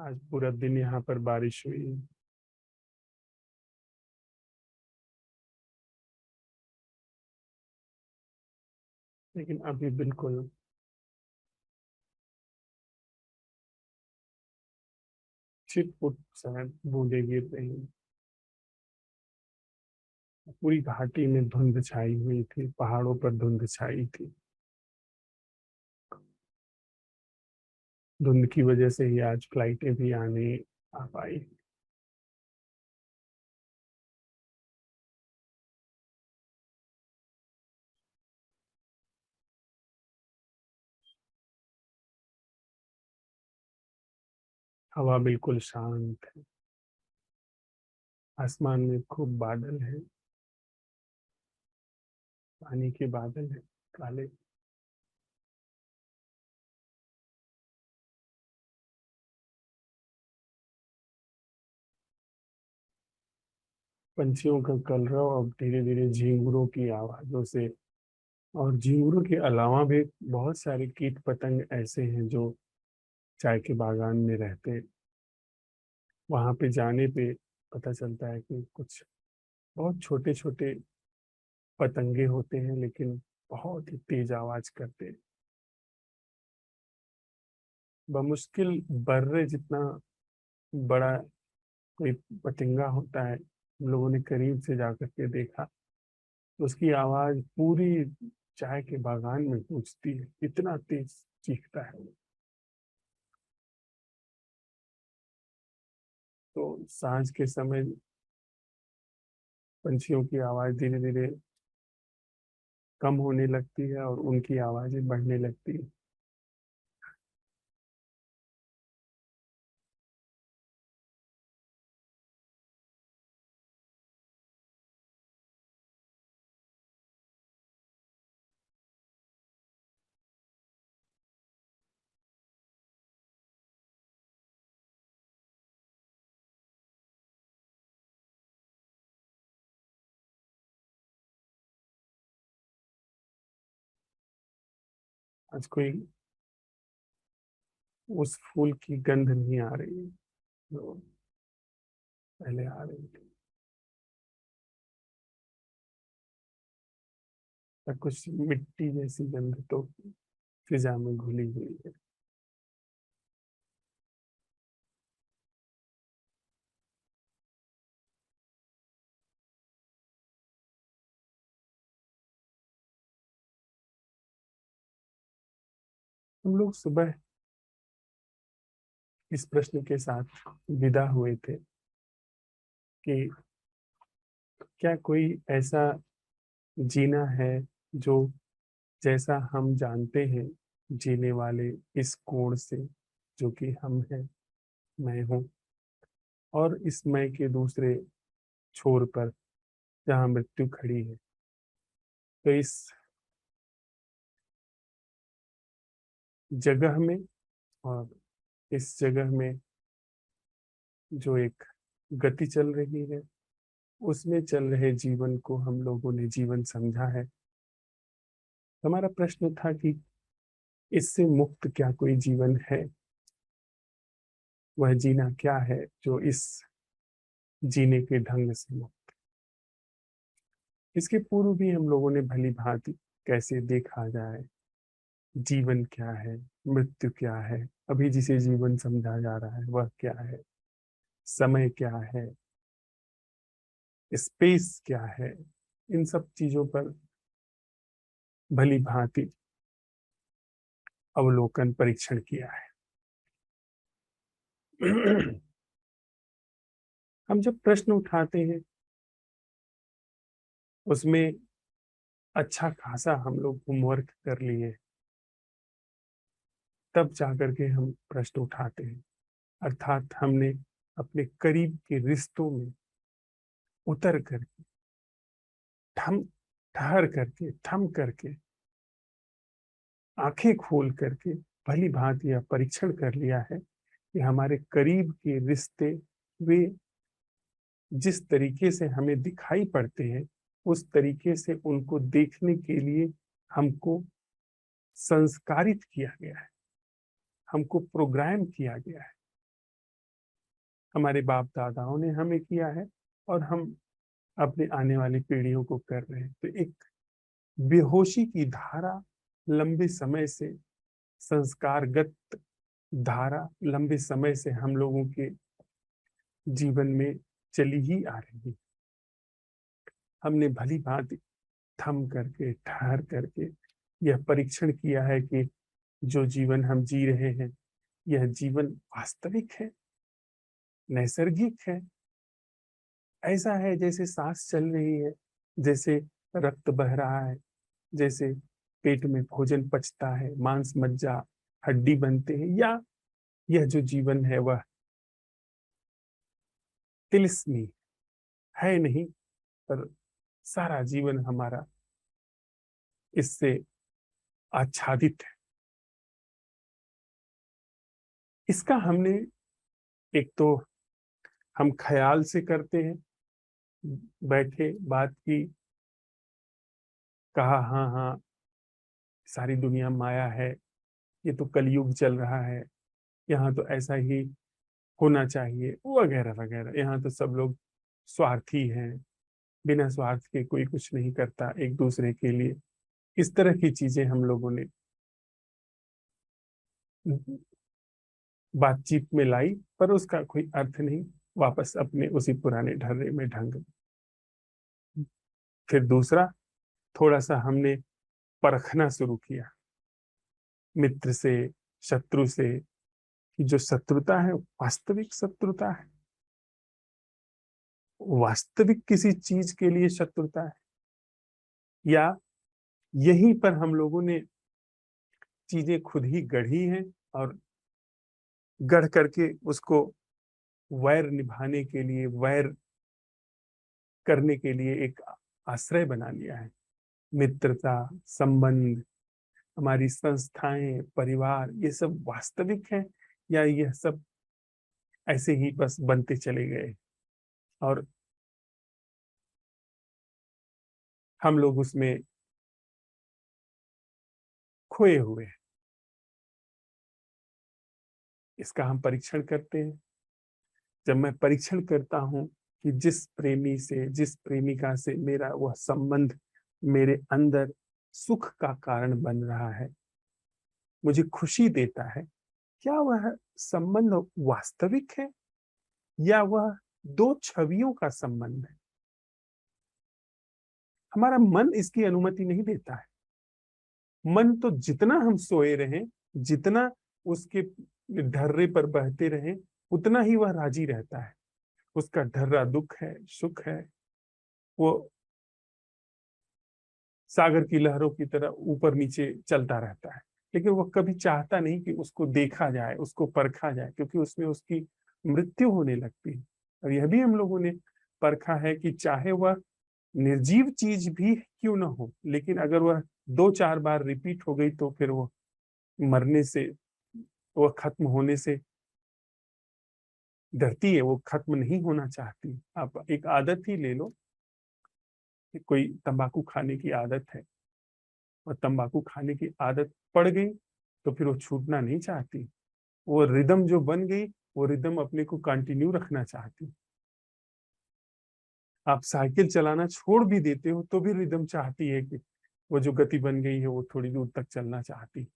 आज पूरा दिन यहाँ पर बारिश हुई है। लेकिन अभी बिल्कुल छिटपुट शायद बूंदे गिर रही हैं। पूरी घाटी में धुंध छाई हुई थी, पहाड़ों पर धुंध छाई थी। धुंध की वजह से ही आज फ्लाइटें भी आने आ पाई। हवा बिल्कुल शांत है। आसमान में खूब बादल है, पानी के बादल है, काले। पंछियों का कलरव अब धीरे धीरे झींगुरों की आवाजों से, और झींगुरों के अलावा भी बहुत सारे कीट पतंग ऐसे हैं जो चाय के बागान में रहते हैं। वहां पे जाने पे पता चलता है कि कुछ बहुत छोटे छोटे पतंगे होते हैं, लेकिन बहुत ही तेज आवाज करते हैं। बमुश्किल बर्रे जितना बड़ा कोई पतंगा होता है, हम लोगों ने करीब से जाकर के देखा तो उसकी आवाज पूरी चाय के बागान में गूंजती है, इतना तेज चीखता है। तो सांझ के समय पंछियों की आवाज धीरे धीरे कम होने लगती है और उनकी आवाजें बढ़ने लगती है। आज कोई उस फूल की गंध नहीं आ रही है जो पहले आ रही थी। या कुछ मिट्टी जैसी गंध तो फिजा में घुली हुई है। हम लोग सुबह इस प्रश्न के साथ विदा हुए थे कि क्या कोई ऐसा जीना है जो जैसा हम जानते हैं जीने वाले इस कोण से, जो कि हम हैं, मैं हूँ, और इस मैं के दूसरे छोर पर जहाँ मृत्यु खड़ी है। तो इस जगह में और इस जगह में जो एक गति चल रही है, उसमें चल रहे जीवन को हम लोगों ने जीवन समझा है। हमारा प्रश्न था कि इससे मुक्त क्या कोई जीवन है? वह जीना क्या है जो इस जीने के ढंग से मुक्त? इसके पूर्व भी हम लोगों ने भली भांति कैसे देखा जाए जीवन क्या है, मृत्यु क्या है, अभी जिसे जीवन समझा जा रहा है वह क्या है, समय क्या है, स्पेस क्या है, इन सब चीजों पर भली भांति अवलोकन परीक्षण किया है। हम जब प्रश्न उठाते हैं उसमें अच्छा खासा हम लोग होमवर्क कर लिए, तब जाकर के हम प्रश्न उठाते हैं। अर्थात हमने अपने करीब के रिश्तों में उतर करके, थम ठहर करके, थम करके, आंखें खोल करके भली भांति यह परीक्षण कर लिया है कि हमारे करीब के रिश्ते वे जिस तरीके से हमें दिखाई पड़ते हैं, उस तरीके से उनको देखने के लिए हमको संस्कारित किया गया है, हमको प्रोग्राम किया गया है। हमारे बाप दादाओं ने हमें किया है और हम अपने आने वाली पीढ़ियों को कर रहे हैं। तो एक बेहोशी की धारा लंबे समय से, संस्कारगत धारा लंबे समय से हम लोगों के जीवन में चली ही आ रही है। हमने भली भांति थम करके, ठहर करके यह परीक्षण किया है कि जो जीवन हम जी रहे हैं, यह जीवन वास्तविक है, नैसर्गिक है, ऐसा है जैसे सांस चल रही है, जैसे रक्त बह रहा है, जैसे पेट में भोजन पचता है, मांस मज्जा हड्डी बनते हैं, या यह जो जीवन है वह तिलिस्मी है नहीं, पर सारा जीवन हमारा इससे आच्छादित है। इसका हमने एक तो हम ख्याल से करते हैं, बैठे बात की, कहा हाँ हाँ सारी दुनिया माया है, ये तो कलयुग चल रहा है, यहाँ तो ऐसा ही होना चाहिए, वगैरह वगैरह। यहाँ तो सब लोग स्वार्थी हैं, बिना स्वार्थ के कोई कुछ नहीं करता एक दूसरे के लिए। इस तरह की चीजें हम लोगों ने बातचीत में लाई, पर उसका कोई अर्थ नहीं, वापस अपने उसी पुराने ढर्रे में ढंग गए। फिर दूसरा, थोड़ा सा हमने परखना शुरू किया मित्र से, शत्रु से, कि जो शत्रुता है वास्तविक शत्रुता है, वास्तविक किसी चीज के लिए शत्रुता है, या यहीं पर हम लोगों ने चीजें खुद ही गढ़ी हैं और गढ़ करके उसको वैर निभाने के लिए, वैर करने के लिए एक आश्रय बना लिया है। मित्रता, संबंध, हमारी संस्थाएं, परिवार, ये सब वास्तविक है, या यह सब ऐसे ही बस बनते चले गए और हम लोग उसमें खोए हुए हैं। इसका हम परीक्षण करते हैं। जब मैं परीक्षण करता हूं कि जिस प्रेमी से, जिस प्रेमिका से मेरा वह संबंध मेरे अंदर सुख का कारण बन रहा है, मुझे खुशी देता है, क्या वह संबंध वास्तविक है या वह दो छवियों का संबंध है? हमारा मन इसकी अनुमति नहीं देता है। मन तो जितना हम सोए रहें, जितना उसके ढर्रे पर बहते रहें, उतना ही वह राजी रहता है। उसका ढर्रा दुख है, सुख है, वो सागर की लहरों की तरह ऊपर नीचे चलता रहता है। लेकिन वह कभी चाहता नहीं कि उसको देखा जाए, उसको परखा जाए, क्योंकि उसमें उसकी मृत्यु होने लगती है। और यह भी हम लोगों ने परखा है कि चाहे वह निर्जीव चीज भी क्यों ना हो, लेकिन अगर वह दो चार बार रिपीट हो गई तो फिर वो मरने से, वो खत्म होने से डरती है, वो खत्म नहीं होना चाहती। आप एक आदत ही ले लो कि कोई तंबाकू खाने की आदत है, और तंबाकू खाने की आदत पड़ गई तो फिर वो छूटना नहीं चाहती। वो रिदम जो बन गई, वो रिदम अपने को कंटिन्यू रखना चाहती। आप साइकिल चलाना छोड़ भी देते हो तो भी रिदम चाहती है कि वो जो गति बन गई है वो थोड़ी दूर तक चलना चाहती।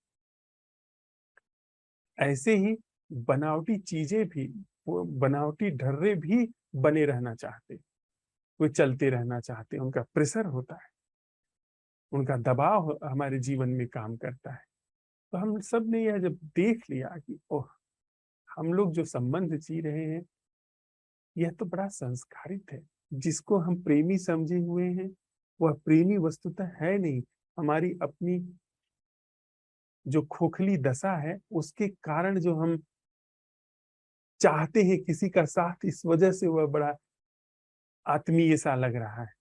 ऐसे ही बनावटी चीजें भी, वो बनावटी ढर्रे भी बने रहना चाहते, वो चलते रहना चाहते, उनका प्रेशर होता है, उनका दबाव हमारे जीवन में काम करता है। तो हम सब ने यह जब देख लिया कि ओह, हम लोग जो संबंध जी रहे हैं यह तो बड़ा संस्कारित है, जिसको हम प्रेमी समझे हुए हैं वह प्रेमी वस्तुतः है नहीं। हमारी अपनी जो खोखली दशा है उसके कारण जो हम चाहते हैं किसी का साथ, इस वजह से वह बड़ा आत्मीय सा लग रहा है।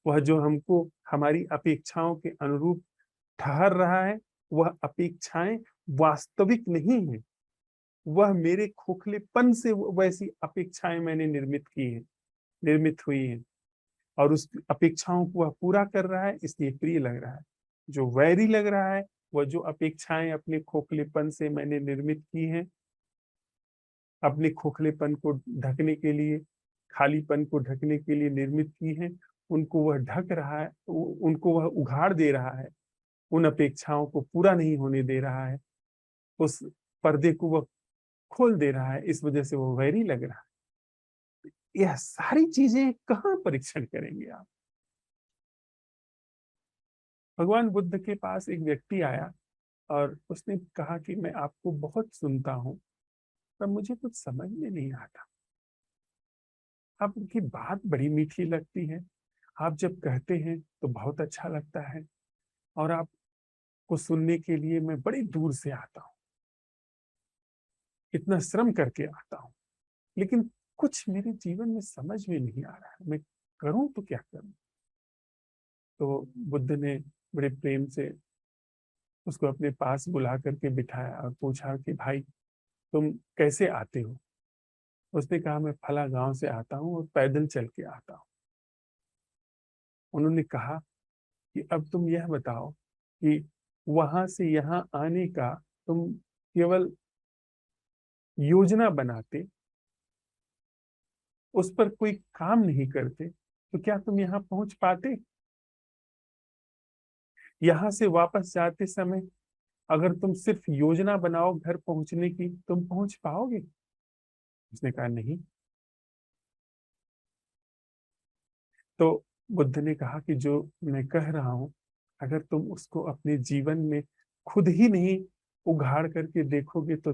वह जो हमको हमारी अपेक्षाओं के अनुरूप ठहर रहा है, वह अपेक्षाएं वास्तविक नहीं है। वह मेरे खोखलेपन से वैसी अपेक्षाएं मैंने निर्मित की है, निर्मित हुई है, और उस अपेक्षाओं को वह पूरा कर रहा है, इसलिए प्रिय लग रहा है। जो वैरी लग रहा है, वह जो अपेक्षाएं अपने खोखलेपन से मैंने निर्मित की हैं, अपने खोखलेपन को ढकने के लिए, खालीपन को ढकने के लिए निर्मित की हैं, उनको वह ढक रहा है, उनको वह उघाड़ दे रहा है, उन अपेक्षाओं को पूरा नहीं होने दे रहा है, उस पर्दे को वह खोल दे रहा है, इस वजह से वो वैरी लग रहा है। यह सारी चीजें कहाँ परीक्षण करेंगे आप? भगवान बुद्ध के पास एक व्यक्ति आया और उसने कहा कि मैं आपको बहुत सुनता हूँ, पर मुझे कुछ समझ में नहीं आता। आपकी बात बड़ी मीठी लगती है, आप जब कहते हैं तो बहुत अच्छा लगता है, और आपको सुनने के लिए मैं बड़ी दूर से आता हूँ, इतना श्रम करके आता हूँ, लेकिन कुछ मेरे जीवन में समझ में नहीं आ रहा है, मैं करूं तो क्या करूं? तो बुद्ध ने बड़े प्रेम से उसको अपने पास बुला करके बिठाया और पूछा कि भाई, तुम कैसे आते हो? उसने कहा, मैं फला गांव से आता हूँ और पैदल चल के आता हूँ। उन्होंने कहा कि अब तुम यह बताओ कि वहां से यहाँ आने का तुम केवल योजना बनाते, उस पर कोई काम नहीं करते, तो क्या तुम यहाँ पहुंच पाते? यहाँ से वापस जाते समय अगर तुम सिर्फ योजना बनाओ घर पहुंचने की, तुम पहुंच पाओगे? उसने कहा नहीं। तो बुद्ध ने कहा कि जो मैं कह रहा हूं, अगर तुम उसको अपने जीवन में खुद ही नहीं उघाड़ करके देखोगे तो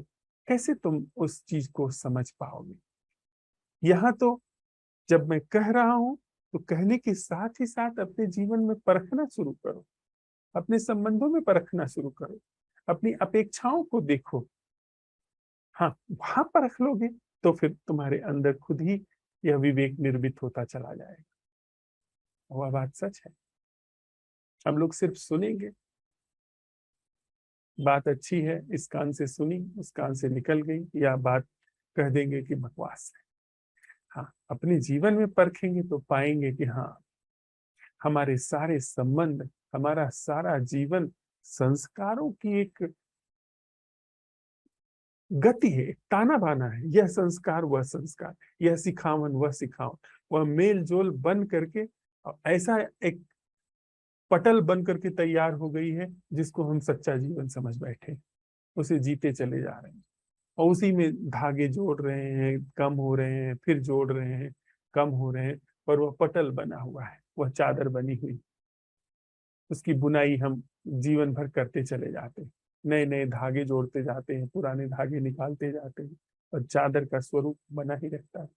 कैसे तुम उस चीज को समझ पाओगे? यहाँ तो जब मैं कह रहा हूं तो कहने के साथ ही साथ अपने जीवन में परखना शुरू करो, अपने संबंधों में परखना शुरू करो, अपनी अपेक्षाओं को देखो। हाँ, वहां परख लोगे तो फिर तुम्हारे अंदर खुद ही यह विवेक निर्मित होता चला जाएगा। वह बात सच है। हम लोग सिर्फ सुनेंगे, बात अच्छी है, इस कान से सुनी उस कान से निकल गई, या बात कह देंगे कि बकवास है। हाँ, अपने जीवन में परखेंगे तो पाएंगे कि हाँ, हमारे सारे संबंध, हमारा सारा जीवन संस्कारों की एक गति है, एक ताना बाना है। यह संस्कार वह संस्कार, यह सिखावन वह सिखावन, वह मेल जोल बन करके ऐसा एक पटल बन करके तैयार हो गई है जिसको हम सच्चा जीवन समझ बैठे, उसे जीते चले जा रहे हैं, और उसी में धागे जोड़ रहे हैं, कम हो रहे हैं, फिर जोड़ रहे हैं, कम हो रहे हैं, पर वह पटल बना हुआ है, वह चादर बनी हुई, उसकी बुनाई हम जीवन भर करते चले जाते हैं, नए नए धागे जोड़ते जाते हैं, पुराने धागे निकालते जाते हैं, और चादर का स्वरूप बना ही रहता है।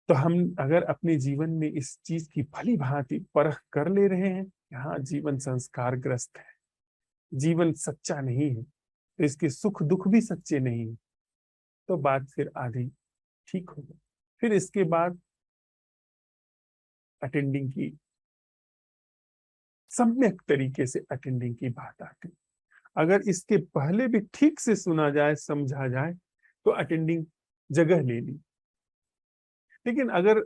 तो हम अगर अपने जीवन में इस चीज की भली भांति परख कर ले रहे हैं कि हाँ, जीवन संस्कार ग्रस्त है, जीवन सच्चा नहीं है, तो इसके सुख दुख भी सच्चे नहीं है, तो बात फिर आधी ठीक हो गई। फिर इसके बाद अटेंडिंग की, सम्यक तरीके से अटेंडिंग की बात आती। अगर इसके पहले भी ठीक से सुना जाए, समझा जाए, तो अटेंडिंग जगह ले ली। लेकिन अगर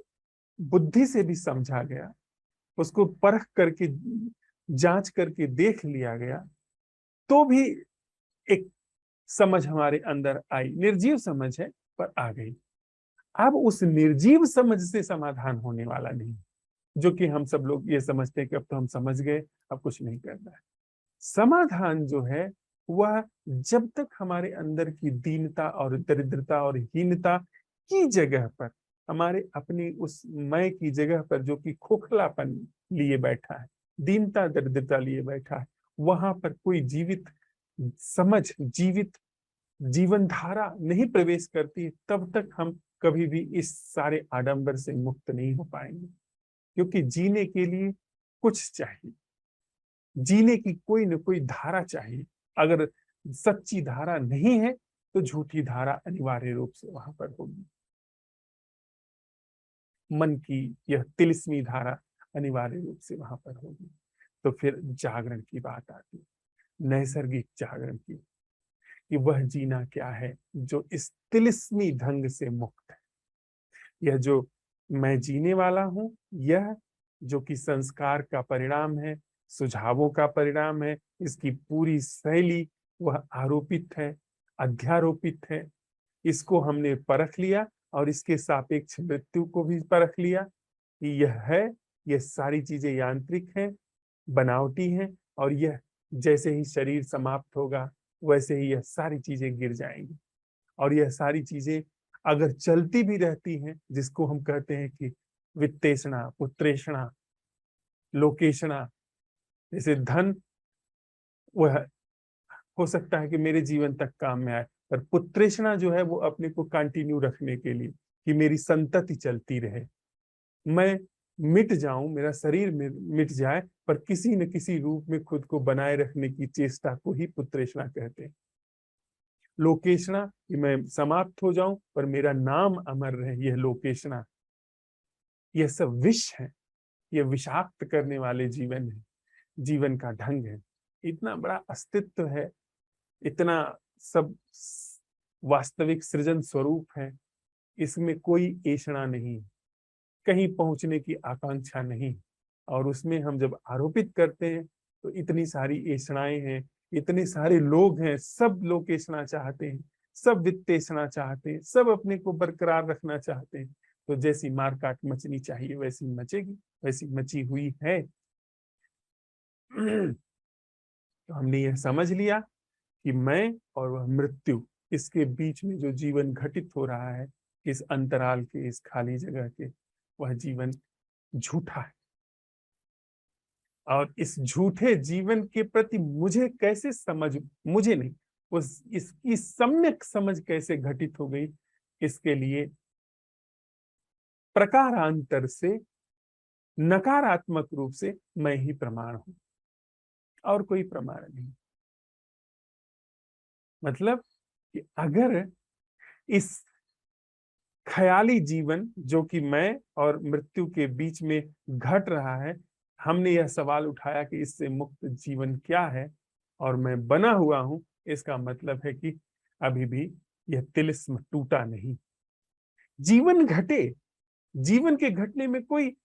बुद्धि से भी समझा गया, उसको परख करके जांच करके देख लिया गया, तो भी एक समझ हमारे अंदर आई, निर्जीव समझ है पर आ गई। अब उस निर्जीव समझ से समाधान होने वाला नहीं, जो कि हम सब लोग ये समझते हैं कि अब तो हम समझ गए, अब कुछ नहीं करना है। समाधान जो है वह जब तक हमारे अंदर की दीनता और दरिद्रता और हीनता की जगह पर, हमारे अपनी उस मैं की जगह पर जो कि खोखलापन लिए बैठा है, दीनता दरिद्रता लिए बैठा है, वहां पर कोई जीवित समझ, जीवित जीवन धारा नहीं प्रवेश करती, तब तक हम कभी भी इस सारे आडंबर से मुक्त नहीं हो पाएंगे। क्योंकि जीने के लिए कुछ चाहिए, जीने की कोई न कोई धारा चाहिए। अगर सच्ची धारा नहीं है तो झूठी धारा अनिवार्य रूप से वहां पर होगी। मन की यह तिलिस्मी धारा अनिवार्य रूप से वहां पर होगी। तो फिर जागरण की बात आती है, नैसर्गिक जागरण की, कि वह जीना क्या है जो इस तिलिस्मी ढंग से मुक्त है। यह जो मैं जीने वाला हूं, यह जो कि संस्कार का परिणाम है, सुझावों का परिणाम है, इसकी पूरी शैली वह आरोपित है, अध्यारोपित है, इसको हमने परख लिया और इसके सापेक्ष मृत्यु को भी परख लिया कि यह सारी चीजें यांत्रिक हैं, बनावटी हैं, और यह जैसे ही शरीर समाप्त होगा वैसे ही यह सारी चीजें गिर जाएंगी। और यह सारी चीजें अगर चलती भी रहती हैं, जिसको हम कहते हैं कि वित्तेषणा, पुत्रेषणा, लोकेशणा, जैसे धन, वह हो सकता है कि मेरे जीवन तक काम में आए, पर पुत्रेषणा जो है वो अपने को कंटिन्यू रखने के लिए, कि मेरी संतति चलती रहे, मैं मिट जाऊं, मेरा शरीर मिट जाए, पर किसी न किसी रूप में खुद को बनाए रखने की चेष्टा को ही पुत्रेषणा कहते हैं। लोकेशणा, कि मैं समाप्त हो जाऊं पर मेरा नाम अमर रहे, यह लोकेशणा। यह सब विष है, यह विषाक्त करने वाले जीवन है, जीवन का ढंग है। इतना बड़ा अस्तित्व है, इतना सब वास्तविक सृजन स्वरूप है, इसमें कोई ऐषणा नहीं, कहीं पहुंचने की आकांक्षा नहीं। और उसमें हम जब आरोपित करते हैं तो इतनी सारी ऐषणाएं हैं, इतने सारे लोग हैं, सब लोग ऐषणा चाहते हैं, सब वित्तेषणा चाहते हैं, सब अपने को बरकरार रखना चाहते हैं। तो जैसी मार काट मचनी चाहिए वैसी मचेगी, वैसी मची हुई है। तो हमने यह समझ लिया कि मैं और वह मृत्यु, इसके बीच में जो जीवन घटित हो रहा है, इस अंतराल के, इस खाली जगह के, वह जीवन झूठा है। और इस झूठे जीवन के प्रति मुझे कैसे समझ, मुझे नहीं, उस इसकी सम्यक समझ कैसे घटित हो गई, इसके लिए प्रकारांतर से, नकारात्मक रूप से मैं ही प्रमाण हूं, और कोई प्रमाण नहीं। मतलब कि अगर इस ख्याली जीवन जो कि मैं और मृत्यु के बीच में घट रहा है, हमने यह सवाल उठाया कि इससे मुक्त जीवन क्या है, और मैं बना हुआ हूं, इसका मतलब है कि अभी भी यह तिलिस्म टूटा नहीं। जीवन घटे, जीवन के घटने में कोई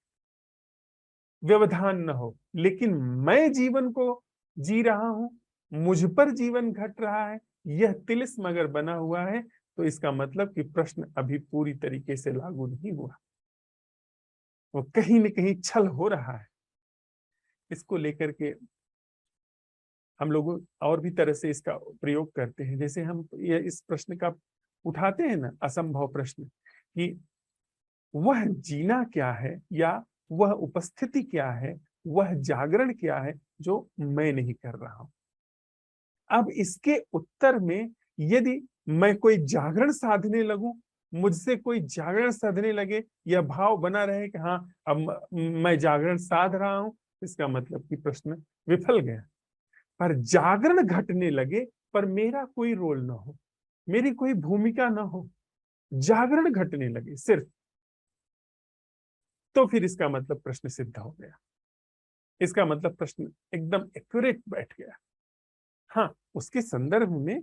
व्यवधान न हो, लेकिन मैं जीवन को जी रहा हूं, मुझ पर जीवन घट रहा है, यह तिलिस्म अगर बना हुआ है, तो इसका मतलब कि प्रश्न अभी पूरी तरीके से लागू नहीं हुआ, वो कहीं न कहीं छल हो रहा है। इसको लेकर के हम लोग और भी तरह से इसका प्रयोग करते हैं। जैसे हम ये इस प्रश्न का उठाते हैं ना, असंभव प्रश्न, कि वह जीना क्या है, या वह उपस्थिति क्या है, वह जागरण क्या है जो मैं नहीं कर रहा हूं। अब इसके उत्तर में यदि मैं कोई जागरण साधने लगूं, मुझसे कोई जागरण साधने लगे, यह भाव बना रहे कि हाँ अब मैं जागरण साध रहा हूं, इसका मतलब कि प्रश्न विफल गया। पर जागरण घटने लगे पर मेरा कोई रोल ना हो, मेरी कोई भूमिका ना हो, जागरण घटने लगे सिर्फ, तो फिर इसका मतलब प्रश्न सिद्ध हो गया, इसका मतलब प्रश्न एकदम एक्यूरेट बैठ गया। हाँ, उसके संदर्भ में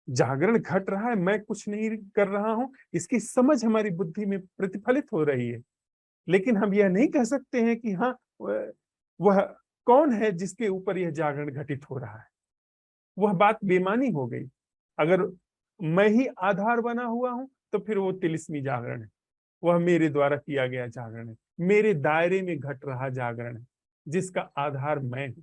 जागरण घट रहा है, मैं कुछ नहीं कर रहा हूं, इसकी समझ हमारी बुद्धि में प्रतिफलित हो रही है। लेकिन हम यह नहीं कह सकते हैं कि हाँ वह कौन है जिसके ऊपर यह जागरण घटित हो रहा है, वह बात बेमानी हो गई। अगर मैं ही आधार बना हुआ हूं तो फिर वो तिलिस्मी जागरण है, वह मेरे द्वारा किया गया जागरण है, मेरे दायरे में घट रहा जागरण है, जिसका आधार मैं हूं।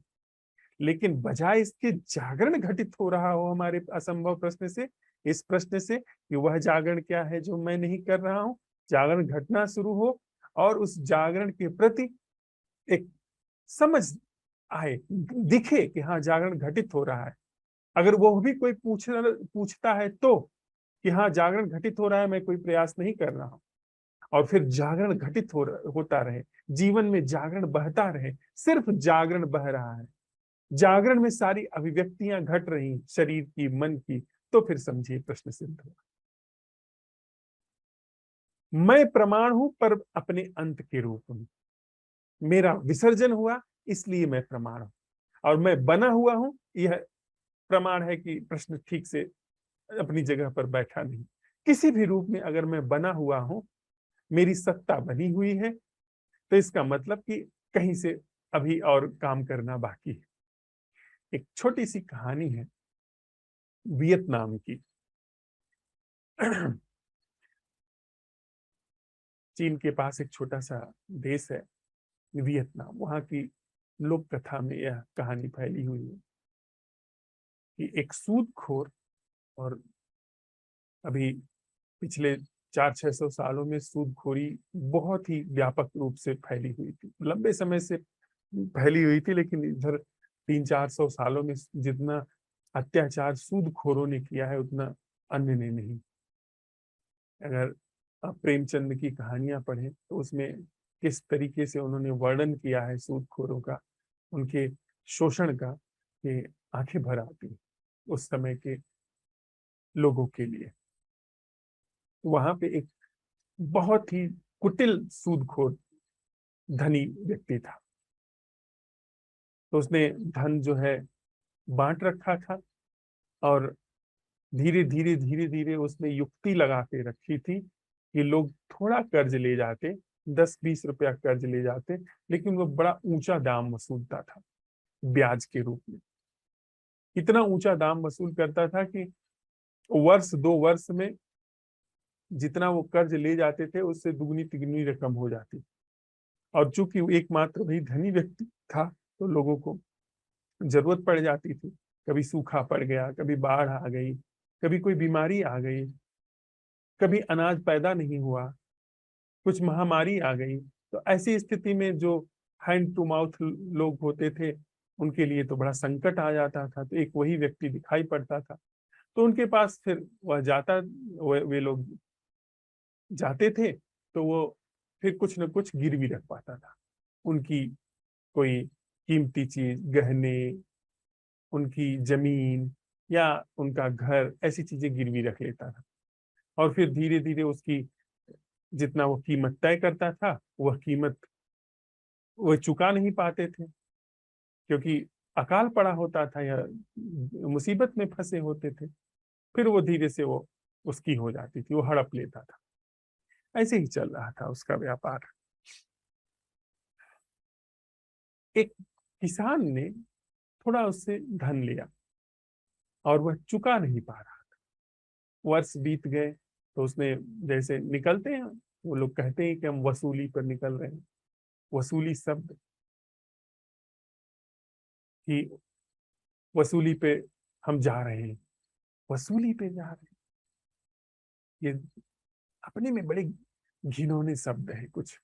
लेकिन बजाय इसके जागरण घटित हो रहा हो हमारे असंभव प्रश्न से, इस प्रश्न से कि वह जागरण क्या है जो मैं नहीं कर रहा हूं, जागरण घटना शुरू हो, और उस जागरण के प्रति एक समझ आए, दिखे कि हाँ जागरण घटित हो रहा है। अगर वो भी कोई पूछता है तो, कि हाँ जागरण घटित हो रहा है, मैं कोई प्रयास नहीं कर रहा हूं, और फिर जागरण घटित होता रहे, जीवन में जागरण बहता रहे, सिर्फ जागरण बह रहा है, जागरण में सारी अभिव्यक्तियां घट रही, शरीर की, मन की, तो फिर समझिए प्रश्न सिद्ध हुआ। मैं प्रमाण हूं पर अपने अंत के रूप में, मेरा विसर्जन हुआ इसलिए मैं प्रमाण हूं, और मैं बना हुआ हूं, यह प्रमाण है कि प्रश्न ठीक से अपनी जगह पर बैठा नहीं। किसी भी रूप में अगर मैं बना हुआ हूं, मेरी सत्ता बनी हुई है, तो इसका मतलब कि कहीं से अभी और काम करना बाकी है। एक छोटी सी कहानी है वियतनाम की। चीन के पास एक छोटा सा देश है वियतनाम, वहां की लोक कथा में यह कहानी फैली हुई है कि एक सूदखोर, और अभी पिछले 400-600 सालों में सूदखोरी बहुत ही व्यापक रूप से फैली हुई थी, लंबे समय से फैली हुई थी, लेकिन इधर 300-400 सालों में जितना अत्याचार सूदखोरों ने किया है उतना अन्य ने नहीं। अगर आप प्रेमचंद की कहानियां पढ़ें तो उसमें किस तरीके से उन्होंने वर्णन किया है सूदखोरों का, उनके शोषण का, कि आंखें भर आती उस समय के लोगों के लिए। वहां पे एक बहुत ही कुटिल सूदखोर धनी व्यक्ति था, तो उसने धन जो है बांट रखा था, और धीरे धीरे उसने युक्ति लगा के रखी थी कि लोग थोड़ा कर्ज ले जाते, 10-20 रुपया कर्ज ले जाते, लेकिन वो बड़ा ऊंचा दाम वसूलता था ब्याज के रूप में। इतना ऊंचा दाम वसूल करता था कि वर्ष 2 वर्ष में जितना वो कर्ज ले जाते थे उससे दुगनी तिगुनी रकम हो जाती। और चूंकि वो एकमात्र वही धनी व्यक्ति था, तो लोगों को जरूरत पड़ जाती थी, कभी सूखा पड़ गया, कभी बाढ़ आ गई, कभी कोई बीमारी आ गई, कभी अनाज पैदा नहीं हुआ, कुछ महामारी आ गई, तो ऐसी स्थिति में जो हैंड टू माउथ लोग होते थे उनके लिए तो बड़ा संकट आ जाता था। तो एक वही व्यक्ति दिखाई पड़ता था, तो उनके पास फिर वह जाता, वे लोग जाते थे, तो वो फिर कुछ न कुछ गिरवी रख पाता था, उनकी कोई कीमती चीज, गहने, उनकी जमीन या उनका घर, ऐसी चीजें गिरवी रख लेता था। और फिर धीरे धीरे उसकी जितना वो कीमत तय करता था, वह कीमत वो चुका नहीं पाते थे, क्योंकि अकाल पड़ा होता था या मुसीबत में फंसे होते थे। फिर वो धीरे से वो उसकी हो जाती थी, वो हड़प लेता था। ऐसे ही चल रहा था उसका व्यापार। एक किसान ने थोड़ा उससे धन लिया और वह चुका नहीं पा रहा। वर्ष बीत गए, तो उसने, जैसे निकलते हैं वो लोग कहते हैं कि हम वसूली पर निकल रहे हैं, वसूली शब्द की, वसूली पे हम जा रहे हैं, वसूली पे जा रहे हैं, ये अपने में बड़े घिनौने शब्द है कुछ।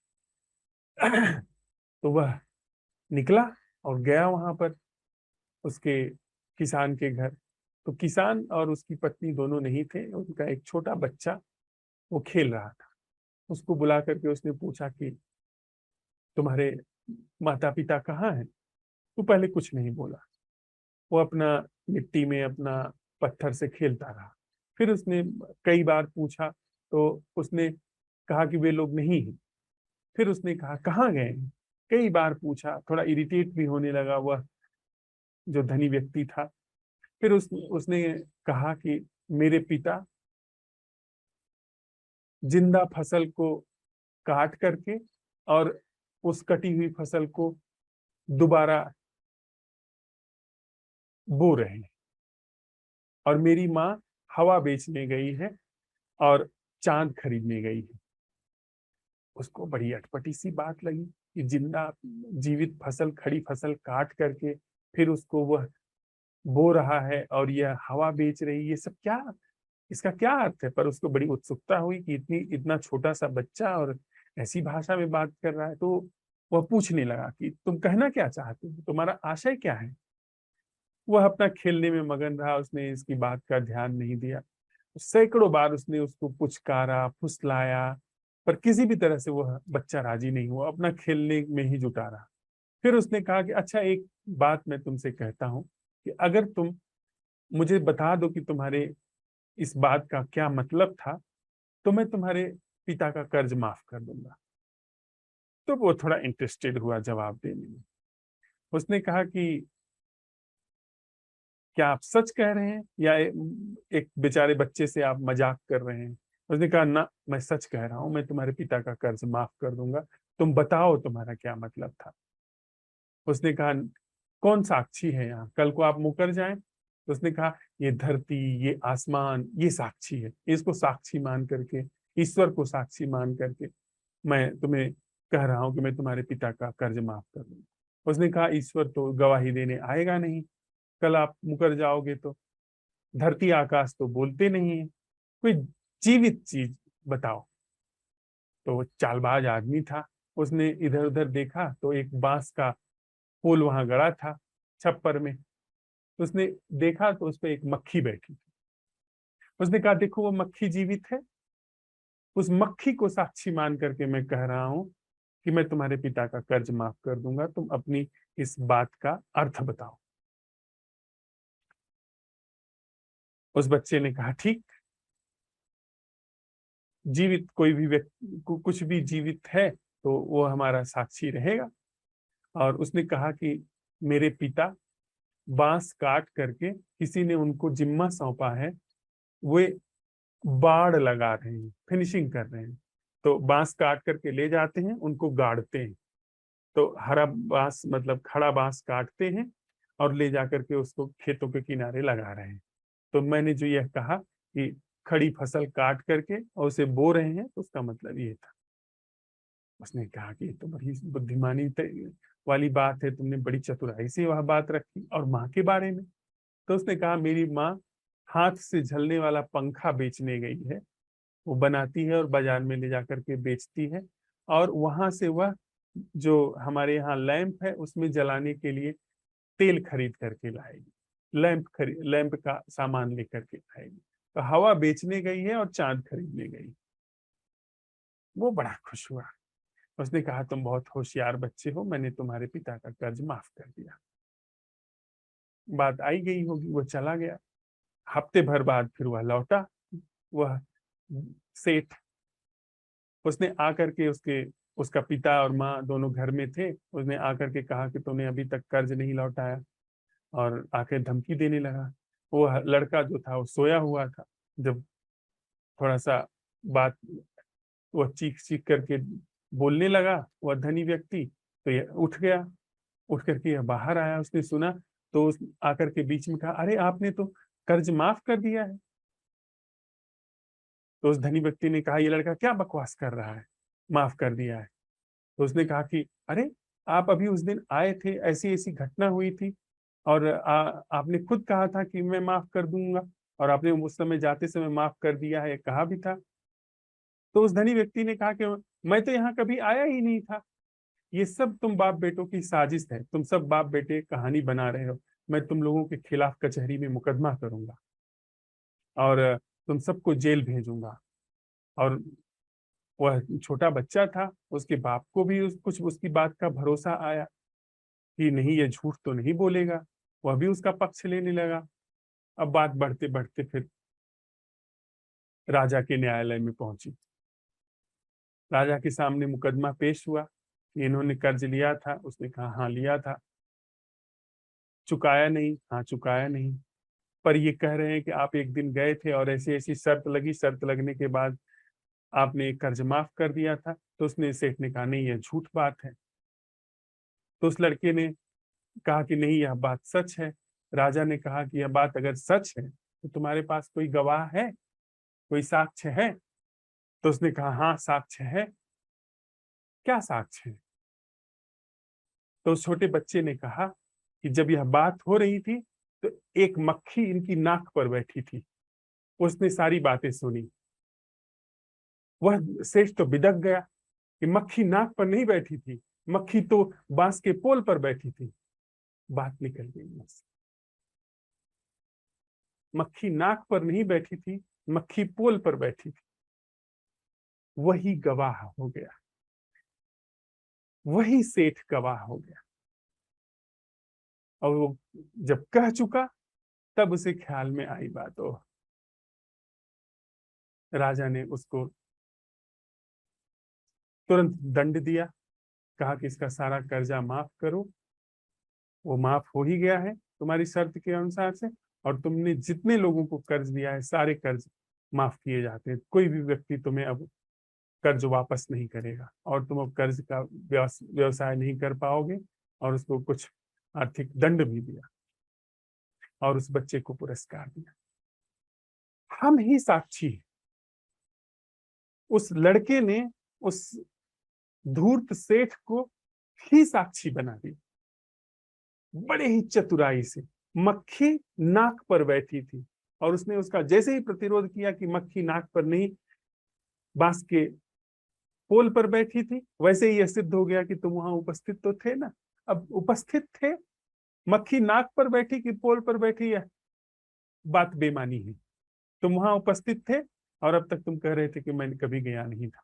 तो वह निकला और गया वहां पर उसके किसान के घर। तो किसान और उसकी पत्नी दोनों नहीं थे, उनका एक छोटा बच्चा वो खेल रहा था। उसको बुला करके उसने पूछा कि तुम्हारे माता पिता कहाँ हैं? वो पहले कुछ नहीं बोला, वो अपना मिट्टी में अपना पत्थर से खेलता रहा। फिर उसने कई बार पूछा, तो उसने कहा कि वे लोग नहीं हैं। फिर उसने कहा कहाँ गए हैं? कई बार पूछा, थोड़ा इरिटेट भी होने लगा वह जो धनी व्यक्ति था। फिर उसने कहा कि मेरे पिता जिंदा फसल को काट करके और उस कटी हुई फसल को दोबारा बो रहे हैं, और मेरी माँ हवा बेचने गई है और चांद खरीदने गई है। उसको बड़ी अटपटी सी बात लगी कि जिंदा जीवित फसल, खड़ी फसल काट करके फिर उसको वह बो रहा है और यह हवा बेच रही, ये सब क्या, इसका क्या अर्थ है? पर उसको बड़ी उत्सुकता हुई कि इतना छोटा सा बच्चा और ऐसी भाषा में बात कर रहा है। तो वह पूछने लगा कि तुम कहना क्या चाहते हो, तुम्हारा आशय क्या है? वह अपना खेलने में मगन रहा, उसने इसकी बात का ध्यान नहीं दिया। सैकड़ों बार उसने उसको पुचकारा, फुसलाया, पर किसी भी तरह से वह बच्चा राजी नहीं हुआ, अपना खेलने में ही जुटा रहा। फिर उसने कहा कि अच्छा, एक बात मैं तुमसे कहता हूँ कि अगर तुम मुझे बता दो कि तुम्हारे इस बात का क्या मतलब था, तो मैं तुम्हारे पिता का कर्ज माफ कर दूंगा। तो वो थोड़ा इंटरेस्टेड हुआ जवाब देने में। उसने कहा कि क्या आप सच कह रहे हैं या एक बेचारे बच्चे से आप मजाक कर रहे हैं? उसने कहा ना, मैं सच कह रहा हूं, मैं तुम्हारे पिता का कर्ज माफ कर दूंगा, तुम बताओ तुम्हारा क्या मतलब था। उसने कहा कौन साक्षी है यहाँ, कल को आप मुकर जाएं तो उसने कहा ये धरती, ये आसमान, ये साक्षी है, इसको साक्षी मान करके, ईश्वर को साक्षी मान करके मैं तुम्हें कह रहा हूं कि मैं तुम्हारे पिता का कर्ज माफ कर दूंगा। उसने कहा ईश्वर तो गवाही देने आएगा नहीं, कल आप मुकर जाओगे तो। धरती आकाश तो बोलते नहीं है, कोई जीवित चीज बताओ। तो वो चालबाज आदमी था, उसने इधर उधर देखा तो एक बांस का पोल वहां गड़ा था छप्पर में। उसने देखा तो उस पर एक मक्खी बैठी थी। उसने कहा देखो वो मक्खी जीवित है, उस मक्खी को साक्षी मान करके मैं कह रहा हूं कि मैं तुम्हारे पिता का कर्ज माफ कर दूंगा, तुम अपनी इस बात का अर्थ बताओ। उस बच्चे ने कहा ठीक, जीवित कोई भी व्यक्ति कुछ भी जीवित है तो वो हमारा साक्षी रहेगा। और उसने कहा कि मेरे पिता बांस काट करके किसी ने उनको जिम्मा सौंपा है, वे बाड़ लगा रहे हैं, फिनिशिंग कर रहे हैं। तो बांस काट करके ले जाते हैं, उनको गाड़ते हैं। तो हरा बांस मतलब खड़ा बांस काटते हैं और ले जाकर के उसको खेतों के किनारे लगा रहे हैं। तो मैंने जो यह कहा कि खड़ी फसल काट करके और उसे बो रहे हैं, तो उसका मतलब ये था। उसने कहा कि ये तो बड़ी बुद्धिमानी वाली बात है, तुमने बड़ी चतुराई से वह बात रखी। और माँ के बारे में, तो उसने कहा मेरी माँ हाथ से झलने वाला पंखा बेचने गई है, वो बनाती है और बाजार में ले जाकर के बेचती है। और वहां से वह जो हमारे यहाँ लैंप है उसमें जलाने के लिए तेल खरीद करके लाएगी, लैंप का सामान लेकर के आएगी। तो हवा बेचने गई है और चांद खरीदने गई। वो बड़ा खुश हुआ। उसने कहा तुम बहुत होशियार बच्चे हो, मैंने तुम्हारे पिता का कर्ज माफ कर दिया। बात आई गई होगी, वो चला गया। हफ्ते भर बाद फिर वह लौटा, वह सेठ। उसने आकर के उसका पिता और माँ दोनों घर में थे। उसने आकर के कहा कि तूने अभी तक कर्ज नहीं लौटाया, और आके धमकी देने लगा। वो लड़का जो था वो सोया हुआ था। जब थोड़ा सा बात, वह चीख चीख करके बोलने लगा, वह धनी व्यक्ति, तो ये उठ गया। उठ करके यह बाहर आया, उसने सुना। तो उस आकर के बीच में कहा अरे आपने तो कर्ज माफ कर दिया है। तो उस धनी व्यक्ति ने कहा ये लड़का क्या बकवास कर रहा है, माफ कर दिया है। तो उसने कहा कि अरे आप अभी उस दिन आए थे, ऐसी ऐसी घटना हुई थी, और आपने खुद कहा था कि मैं माफ कर दूंगा, और आपने उस समय जाते समय माफ कर दिया है, कहा भी था। तो उस धनी व्यक्ति ने कहा कि मैं तो यहाँ कभी आया ही नहीं था, ये सब तुम बाप बेटों की साजिश है, तुम सब बाप बेटे कहानी बना रहे हो। मैं तुम लोगों के खिलाफ कचहरी में मुकदमा करूंगा और तुम सबको जेल भेजूंगा। और वह छोटा बच्चा था, उसके बाप को भी कुछ उसकी बात का भरोसा आया कि नहीं ये झूठ तो नहीं बोलेगा। वह भी उसका पक्ष लेने लगा। अब बात बढ़ते बढ़ते फिर राजा के न्यायालय में पहुंची। राजा के सामने मुकदमा पेश हुआ कि इन्होंने कर्ज लिया था। उसने कहा हाँ लिया था। चुकाया नहीं, हाँ चुकाया नहीं। पर ये कह रहे हैं कि आप एक दिन गए थे और ऐसी ऐसी शर्त लगी, शर्त लगने के बाद आपने कर्ज माफ कर दिया था। तो उसने सेठ ने कहा नहीं ये झूठ बात है। तो उस लड़के ने कहा कि नहीं यह बात सच है। राजा ने कहा कि यह बात अगर सच है तो तुम्हारे पास कोई गवाह है, कोई साक्ष्य है? तो उसने कहा हाँ साक्ष्य है। क्या साक्ष्य है? तो उस छोटे बच्चे ने कहा कि जब यह बात हो रही थी तो एक मक्खी इनकी नाक पर बैठी थी, उसने सारी बातें सुनी। वह सेठ तो बिदक गया कि मक्खी नाक पर नहीं बैठी थी, मक्खी तो बांस के पोल पर बैठी थी। बात निकल गई मुंह से। मक्खी नाक पर नहीं बैठी थी, मक्खी पोल पर बैठी थी। वही गवाह हो गया, वही सेठ गवाह हो गया। और वो जब कह चुका तब उसे ख्याल में आई बात। ओ, राजा ने उसको तुरंत दंड दिया, कहा कि इसका सारा कर्जा माफ करो। वो माफ हो ही गया है तुम्हारी शर्त के अनुसार से। और तुमने जितने लोगों को कर्ज दिया है सारे कर्ज माफ किए जाते हैं। कोई भी व्यक्ति तुम्हें अब कर्ज वापस नहीं करेगा, और तुम अब कर्ज का व्यवसाय नहीं कर पाओगे। और उसको कुछ आर्थिक दंड भी दिया। और उस बच्चे को पुरस्कार दिया। हम ही साक्षी हैं। उस लड़के ने उस धूर्त सेठ को ही साक्षी बना दिया, बड़े ही चतुराई से। मक्खी नाक पर बैठी थी और उसने उसका जैसे ही प्रतिरोध किया कि मक्खी नाक पर नहीं, बांस के पोल पर बैठी थी, वैसे ही यह सिद्ध हो गया कि तुम वहां उपस्थित तो थे ना। अब उपस्थित थे, मक्खी नाक पर बैठी कि पोल पर बैठी, है बात बेमानी है। तुम वहां उपस्थित थे और अब तक तुम कह रहे थे कि मैंने कभी गया नहीं था।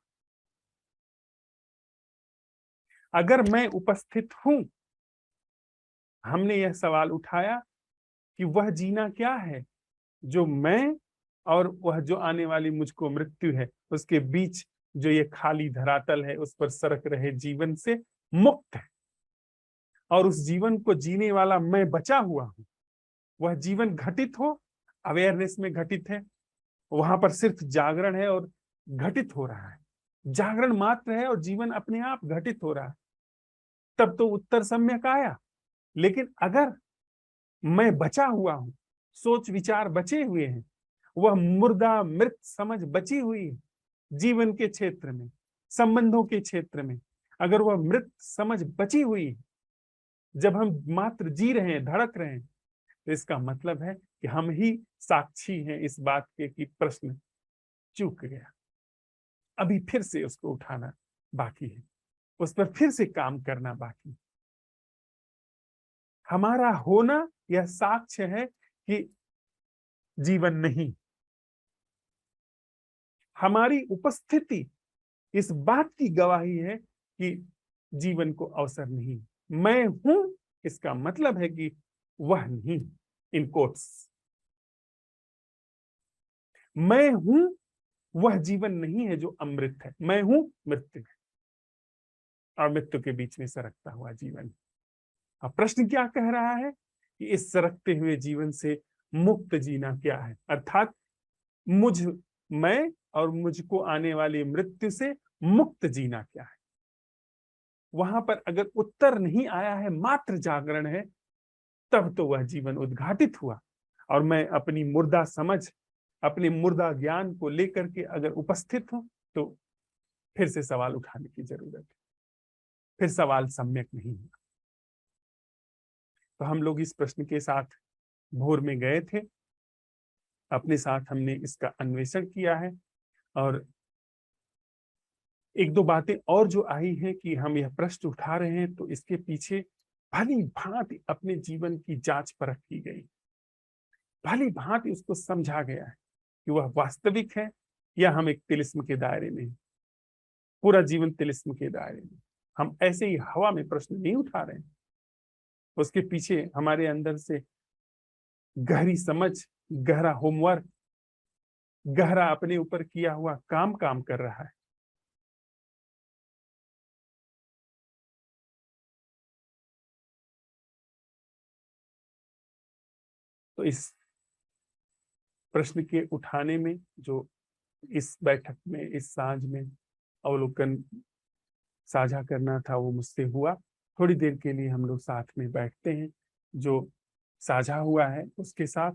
अगर मैं उपस्थित हूं, हमने यह सवाल उठाया कि वह जीना क्या है जो मैं और वह जो आने वाली मुझको मृत्यु है उसके बीच जो ये खाली धरातल है उस पर सरक रहे जीवन से मुक्त है, और उस जीवन को जीने वाला मैं बचा हुआ हूं। वह जीवन घटित हो, अवेयरनेस में घटित है, वहां पर सिर्फ जागरण है और घटित हो रहा है, जागरण मात्र है और जीवन अपने आप घटित हो रहा है, तब तो उत्तर सम्यक आया। लेकिन अगर मैं बचा हुआ हूं, सोच विचार बचे हुए हैं, वह मुर्दा मृत समझ बची हुई है जीवन के क्षेत्र में, संबंधों के क्षेत्र में, अगर वह मृत समझ बची हुई है, जब हम मात्र जी रहे हैं, धड़क रहे हैं, तो इसका मतलब है कि हम ही साक्षी हैं इस बात के कि प्रश्न चूक गया। अभी फिर से उसको उठाना बाकी है, उस पर फिर से काम करना बाकी है। हमारा होना यह साक्ष्य है कि जीवन नहीं, हमारी उपस्थिति इस बात की गवाही है कि जीवन को अवसर नहीं। मैं हूं, इसका मतलब है कि वह नहीं, इन कोट्स। मैं हूं, वह जीवन नहीं है जो अमृत है। मैं हूं मृत्यु है, और मृत्यु के बीच में सरकता हुआ जीवन। अब प्रश्न क्या कह रहा है कि इस सरकते हुए जीवन से मुक्त जीना क्या है, अर्थात मुझ मैं और मुझको आने वाली मृत्यु से मुक्त जीना क्या है। वहां पर अगर उत्तर नहीं आया है, मात्र जागरण है, तब तो वह जीवन उद्घाटित हुआ। और मैं अपनी मुर्दा समझ, अपने मुर्दा ज्ञान को लेकर के अगर उपस्थित हूं, तो फिर से सवाल उठाने की जरूरत है, फिर सवाल सम्यक नहीं है। तो हम लोग इस प्रश्न के साथ भोर में गए थे, अपने साथ हमने इसका अन्वेषण किया है, और एक दो बातें और जो आई हैं कि हम यह प्रश्न उठा रहे हैं तो इसके पीछे भली भांति अपने जीवन की जांच परख की गई, भली भांति उसको समझा गया है कि वह वास्तविक है या हम एक तिलिस्म के दायरे में, पूरा जीवन तिलिस्म के दायरे में। हम ऐसे ही हवा में प्रश्न नहीं उठा रहे हैं, उसके पीछे हमारे अंदर से गहरी समझ, गहरा होमवर्क, गहरा अपने ऊपर किया हुआ काम काम कर रहा है। तो इस प्रश्न के उठाने में जो इस बैठक में, इस सांझ में अवलोकन साझा करना था वो मुझसे हुआ। थोड़ी देर के लिए हम लोग साथ में बैठते हैं, जो साझा हुआ है उसके साथ,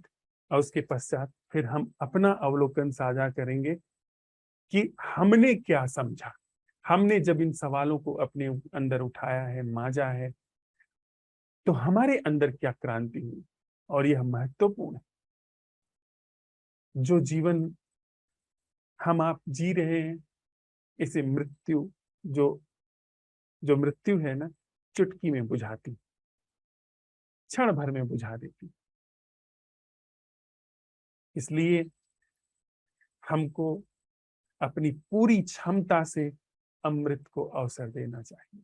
और उसके पश्चात फिर हम अपना अवलोकन साझा करेंगे कि हमने क्या समझा। हमने जब इन सवालों को अपने अंदर उठाया है, मांझा है, तो हमारे अंदर क्या क्रांति हुई। और यह महत्वपूर्ण है, जो जीवन हम आप जी रहे हैं, इसे मृत्यु, जो जो मृत्यु है ना, चुटकी में बुझाती, क्षण भर में बुझा देती। इसलिए हमको अपनी पूरी क्षमता से अमृत को अवसर देना चाहिए।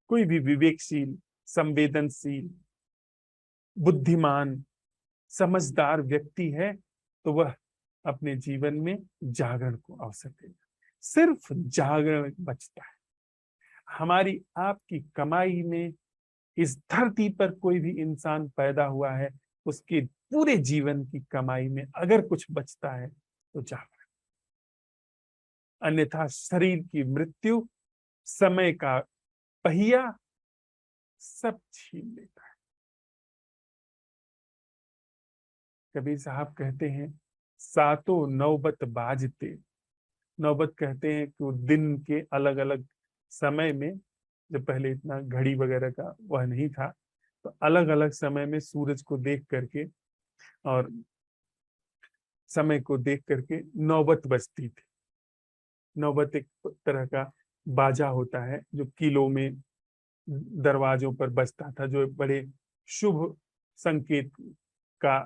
कोई भी विवेकशील, संवेदनशील, बुद्धिमान, समझदार व्यक्ति है तो वह अपने जीवन में जागरण को अवसर देगा। सिर्फ जागरण बचता है। हमारी आपकी कमाई में इस धरती पर कोई भी इंसान पैदा हुआ है, उसके पूरे जीवन की कमाई में अगर कुछ बचता है तो जागरण। अन्यथा शरीर की मृत्यु, समय का पहिया सब छीन लेता है। कबीर साहब कहते हैं, सातों नौबत बाजते। नौबत कहते हैं कि वो दिन के अलग अलग समय में, जब पहले इतना घड़ी वगैरह का वह नहीं था, तो अलग अलग समय में सूरज को देख करके और समय को देख करके नौबत बजती थी। नौबत एक तरह का बाजा होता है जो किलों में दरवाजों पर बजता था, जो एक बड़े शुभ संकेत का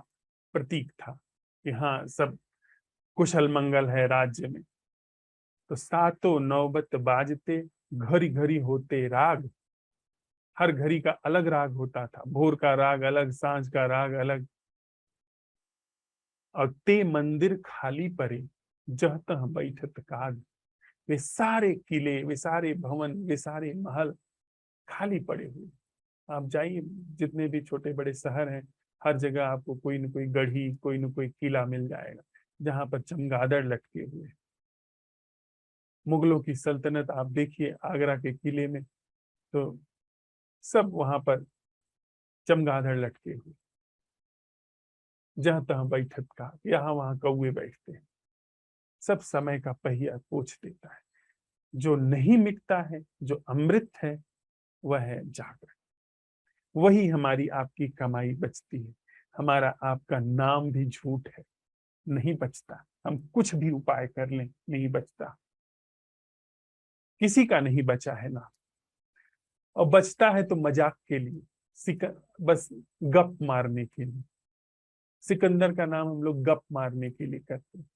प्रतीक था कि हाँ, सब कुशल मंगल है राज्य में। तो सातों नौबत बाजते, घड़ी घड़ी होते राग। हर घड़ी का अलग राग होता था, भोर का राग अलग, सांझ का राग अलग। और ते मंदिर खाली पड़े, जह तह बैठत काग। वे सारे किले, वे सारे भवन, वे सारे महल खाली पड़े हुए। आप जाइए, जितने भी छोटे बड़े शहर हैं, हर जगह आपको कोई न कोई गढ़ी, कोई न कोई किला मिल जाएगा जहां पर चमगादड़ लटके हुए। मुगलों की सल्तनत आप देखिए, आगरा के किले में तो सब वहां पर चमगादड़ लटके हुए। जहां तहां बैठत का, यहाँ वहां कौए बैठते हैं। सब समय का पहिया पोंछ देता है। जो नहीं मिटता है, जो अमृत है, वह है जागरण। वही हमारी आपकी कमाई बचती है। हमारा आपका नाम भी झूठ है, नहीं बचता। हम कुछ भी उपाय कर लें, नहीं बचता। किसी का नहीं बचा है नाम, और बचता है तो मजाक के लिए, बस गप मारने के लिए। सिकंदर का नाम हम लोग गप मारने के लिए करते हैं।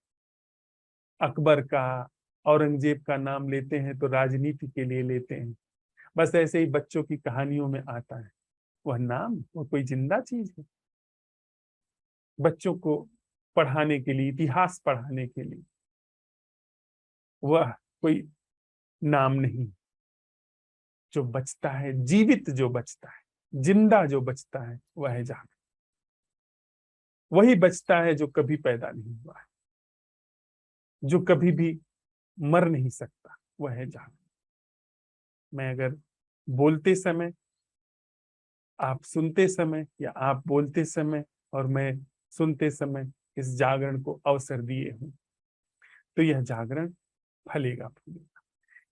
अकबर का, औरंगजेब का नाम लेते हैं तो राजनीति के लिए लेते हैं। बस ऐसे ही बच्चों की कहानियों में आता है। वह नाम, वो कोई जिंदा चीज है? बच्चों को पढ़ाने के लिए, इतिहास पढ़ाने के लिए, वह कोई नाम नहीं। जो बचता है, जीवित जो बचता है, जिंदा जो बचता है, वह है जागरण। वही बचता है जो कभी पैदा नहीं हुआ है, जो कभी भी मर नहीं सकता, वह है जागरण। मैं अगर बोलते समय, आप सुनते समय, या आप बोलते समय और मैं सुनते समय इस जागरण को अवसर दिए हूं, तो यह जागरण फलेगा फूलेगा।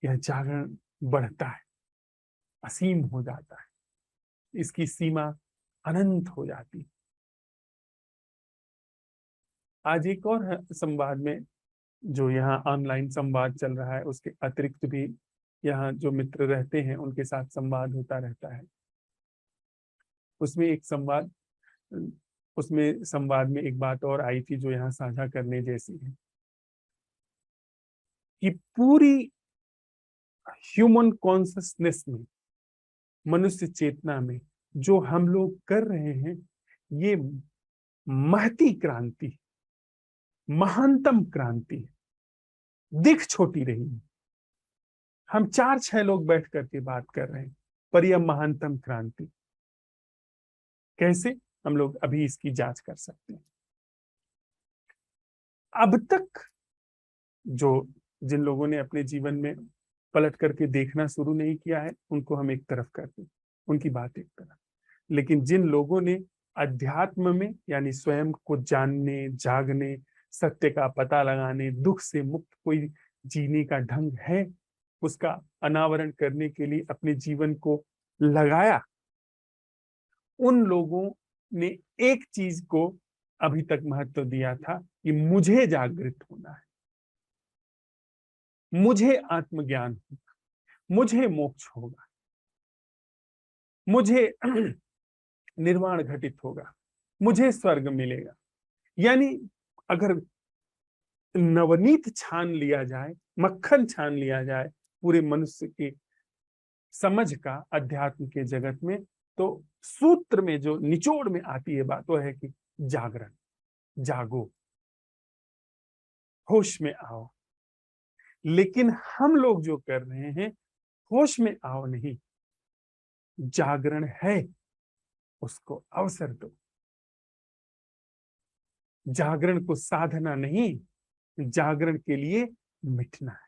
यह जागरण बढ़ता है, असीम हो जाता है, इसकी सीमा अनंत हो जाती है। आज एक और संवाद में, जो यहाँ ऑनलाइन संवाद चल रहा है, उसके अतिरिक्त भी यहाँ जो मित्र रहते हैं उनके साथ संवाद होता रहता है। उसमें एक संवाद उसमें संवाद में एक बात और आई थी जो यहाँ साझा करने जैसी है, कि पूरी ह्यूमन कॉन्शसनेस में, मनुष्य चेतना में जो हम लोग कर रहे हैं, ये महती क्रांति, महानतम क्रांति। दिख छोटी रही है, हम 4-6 लोग बैठ करके बात कर रहे हैं, पर यह महानतम क्रांति कैसे, हम लोग अभी इसकी जांच कर सकते हैं। अब तक जो जिन लोगों ने अपने जीवन में पलट करके देखना शुरू नहीं किया है, उनको हम एक तरफ कर दें, उनकी बात एक तरफ। लेकिन जिन लोगों ने अध्यात्म में, यानी स्वयं को जानने, जागने, सत्य का पता लगाने, दुख से मुक्त कोई जीने का ढंग है, उसका अनावरण करने के लिए अपने जीवन को लगाया, उन लोगों ने एक चीज को अभी तक महत्व दिया था कि मुझे जागृत होना है, मुझे आत्मज्ञान होगा, मुझे मोक्ष होगा, मुझे निर्वाण घटित होगा, मुझे स्वर्ग मिलेगा। यानी अगर नवनीत छान लिया जाए, मक्खन छान लिया जाए पूरे मनुष्य के समझ का अध्यात्म के जगत में, तो सूत्र में जो निचोड़ में आती है बात, वो है कि जागरण, जागो, होश में आओ। लेकिन हम लोग जो कर रहे हैं, होश में आओ नहीं, जागरण है, उसको अवसर दो। जागरण को साधना नहीं, जागरण के लिए मिटना है।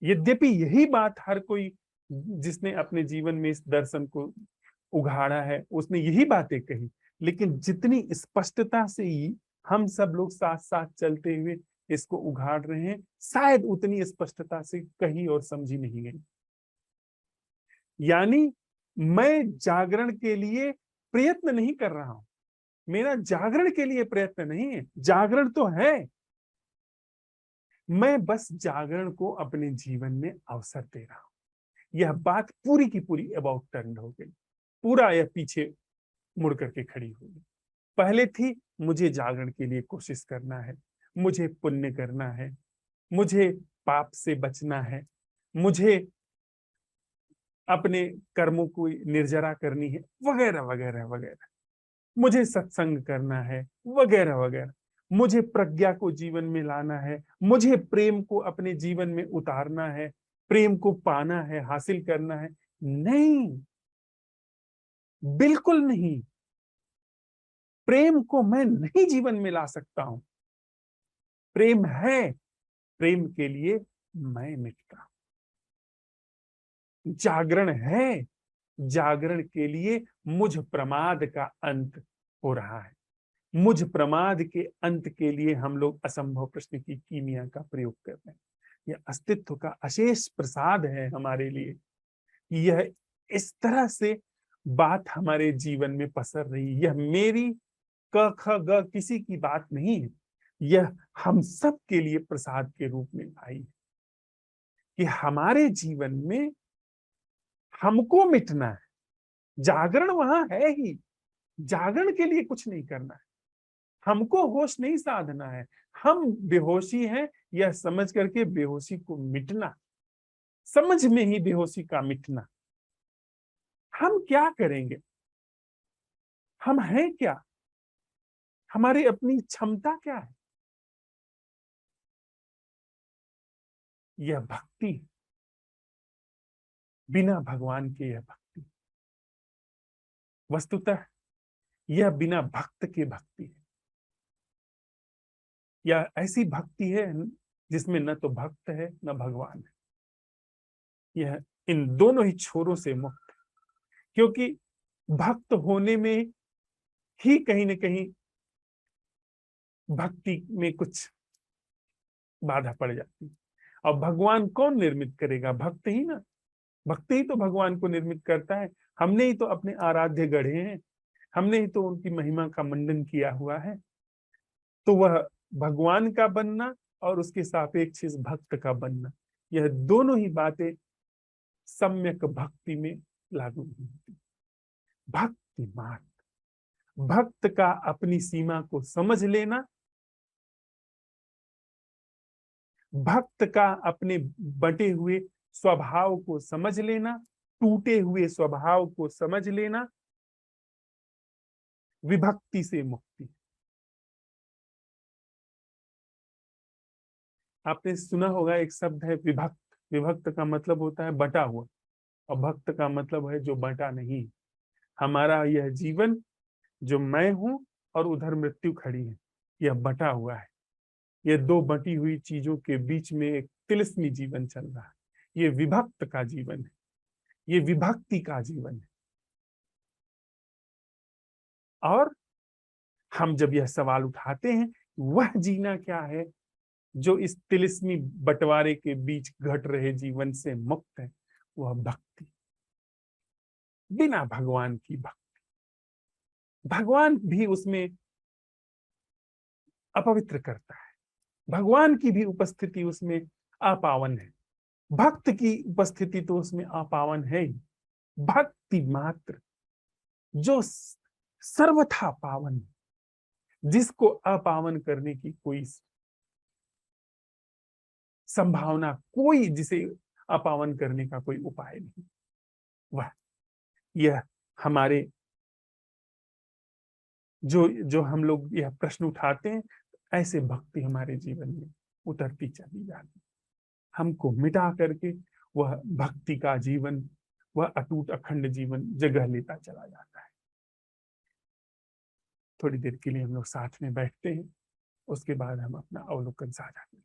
यद्यपि यही बात हर कोई जिसने अपने जीवन में इस दर्शन को उघाड़ा है, उसने यही बातें कही, लेकिन जितनी स्पष्टता से ही हम सब लोग साथ साथ चलते हुए इसको उघाड़ रहे हैं, शायद उतनी स्पष्टता से कही और समझी नहीं गई। यानी मैं जागरण के लिए प्रयत्न नहीं कर रहा हूं, मेरा जागरण के लिए प्रयत्न नहीं है, जागरण तो है, मैं बस जागरण को अपने जीवन में अवसर दे रहा हूं। यह बात पूरी की पूरी अबाउट टर्न हो गई, पूरा यह पीछे मुड़ करके खड़ी हो गई। पहले थी मुझे जागरण के लिए कोशिश करना है, मुझे पुण्य करना है, मुझे पाप से बचना है, मुझे अपने कर्मों को निर्जरा करनी है, वगैरह वगैरह वगैरह, मुझे सत्संग करना है, वगैरह वगैरह, मुझे प्रज्ञा को जीवन में लाना है, मुझे प्रेम को अपने जीवन में उतारना है, प्रेम को पाना है, हासिल करना है। नहीं, बिल्कुल नहीं। प्रेम को मैं नहीं जीवन में ला सकता हूं। प्रेम है, प्रेम के लिए मैं मिटता हूं। जागरण है, जागरण के लिए मुझ प्रमाद का अंत हो रहा है। मुझ प्रमाद के अंत के लिए हम लोग असंभव प्रश्न की कीमिया का प्रयोग कर रहे हैं। यह अस्तित्व का अशेष प्रसाद है हमारे लिए। यह इस तरह से बात हमारे जीवन में पसर रही। यह मेरी क ख ग किसी की बात नहीं है, यह हम सब के लिए प्रसाद के रूप में आई है कि हमारे जीवन में हमको मिटना है। जागरण वहां है ही, जागरण के लिए कुछ नहीं करना है, हमको होश नहीं साधना है। हम बेहोशी हैं, यह समझ करके बेहोशी को मिटना, समझ में ही बेहोशी का मिटना। हम क्या करेंगे, हम हैं क्या, हमारी अपनी क्षमता क्या है? यह भक्ति, बिना भगवान के यह भक्ति, वस्तुतः यह बिना भक्त के भक्ति है। यह ऐसी भक्ति है जिसमें न तो भक्त है न भगवान है। यह इन दोनों ही छोरों से मुक्त है, क्योंकि भक्त होने में ही कहीं न कहीं भक्ति में कुछ बाधा पड़ जाती है। और भगवान कौन निर्मित करेगा? भक्त ही ना। भक्त ही तो भगवान को निर्मित करता है। हमने ही तो अपने आराध्य गढ़े हैं, हमने ही तो उनकी महिमा का मंडन किया हुआ है। तो वह भगवान का बनना और उसके सापेक्ष इस भक्त का बनना, यह दोनों ही बातें सम्यक भक्ति में लागू नहीं होती। भक्ति मात्र, भक्त का अपनी सीमा को समझ लेना, भक्त का अपने बटे हुए स्वभाव को समझ लेना, टूटे हुए स्वभाव को समझ लेना, विभक्ति से मुक्ति। आपने सुना होगा एक शब्द है विभक्त। विभक्त का मतलब होता है बटा हुआ, और भक्त का मतलब है जो बटा नहीं। हमारा यह जीवन, जो मैं हूं और उधर मृत्यु खड़ी है, यह बटा हुआ है। ये दो बटी हुई चीजों के बीच में एक तिलिस्मी जीवन चल रहा है। ये विभक्त का जीवन है, ये विभक्ति का जीवन है। और हम जब यह सवाल उठाते हैं, वह जीना क्या है जो इस तिलिस्मी बंटवारे के बीच घट रहे जीवन से मुक्त है, वह भक्ति, बिना भगवान की भक्ति। भगवान भी उसमें अपवित्र करता है, भगवान की भी उपस्थिति उसमें अपावन है, भक्त की उपस्थिति तो उसमें अपावन है ही। भक्ति मात्र जो सर्वथा पावन है, जिसको अपावन करने की कोई संभावना, कोई जिसे अपावन करने का कोई उपाय नहीं, वह यह हमारे जो जो हम लोग यह प्रश्न उठाते हैं, ऐसे भक्ति हमारे जीवन में उतरती चली जाती, हमको मिटा करके वह भक्ति का जीवन, वह अटूट अखंड जीवन जगह लेता चला जाता है। थोड़ी देर के लिए हम लोग साथ में बैठते हैं, उसके बाद हम अपना अवलोकन साझा करें।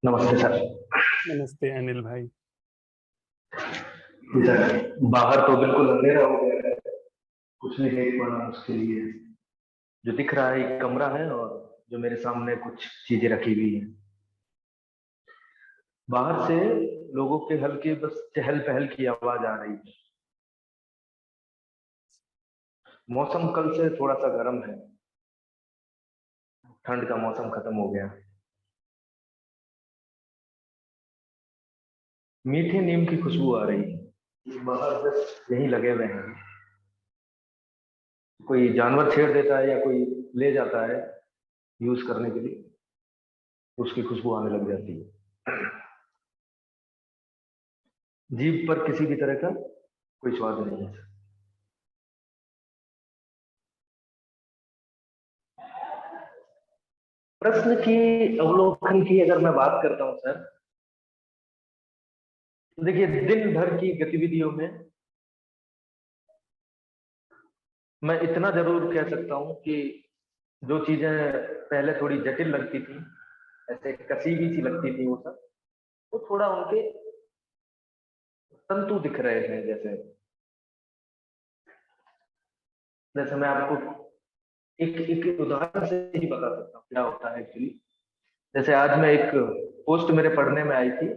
नमस्ते सर। नमस्ते अनिल भाई। जी सर, बाहर तो बिल्कुल अंधेरा हो गया है, कुछ नहीं देख पाना उसके लिए। जो दिख रहा है एक कमरा है, और जो मेरे सामने कुछ चीजें रखी हुई हैं। बाहर से लोगों के हल्के बस चहल पहल की आवाज आ रही है। मौसम कल से थोड़ा सा गर्म है, ठंड का मौसम खत्म हो गया। मीठे नीम की खुशबू आ रही है। बाहर बस यहीं लगे हुए हैं, कोई जानवर छेड़ देता है या कोई ले जाता है यूज करने के लिए, तो उसकी खुशबू आने लग जाती है। जीभ पर किसी भी तरह का कोई स्वाद नहीं है। प्रश्न की अवलोकन की अगर मैं बात करता हूं सर, तो देखिए, दिन भर की गतिविधियों में मैं इतना जरूर कह सकता हूं कि जो चीजें पहले थोड़ी जटिल लगती थी, ऐसे कसी हुई सी लगती थी, वो सब वो थोड़ा उनके तंतु दिख रहे हैं। जैसे जैसे मैं आपको एक एक उदाहरण से ही बता सकता हूँ क्या होता है एक्चुअली। जैसे आज मैं एक पोस्ट मेरे पढ़ने में आई थी,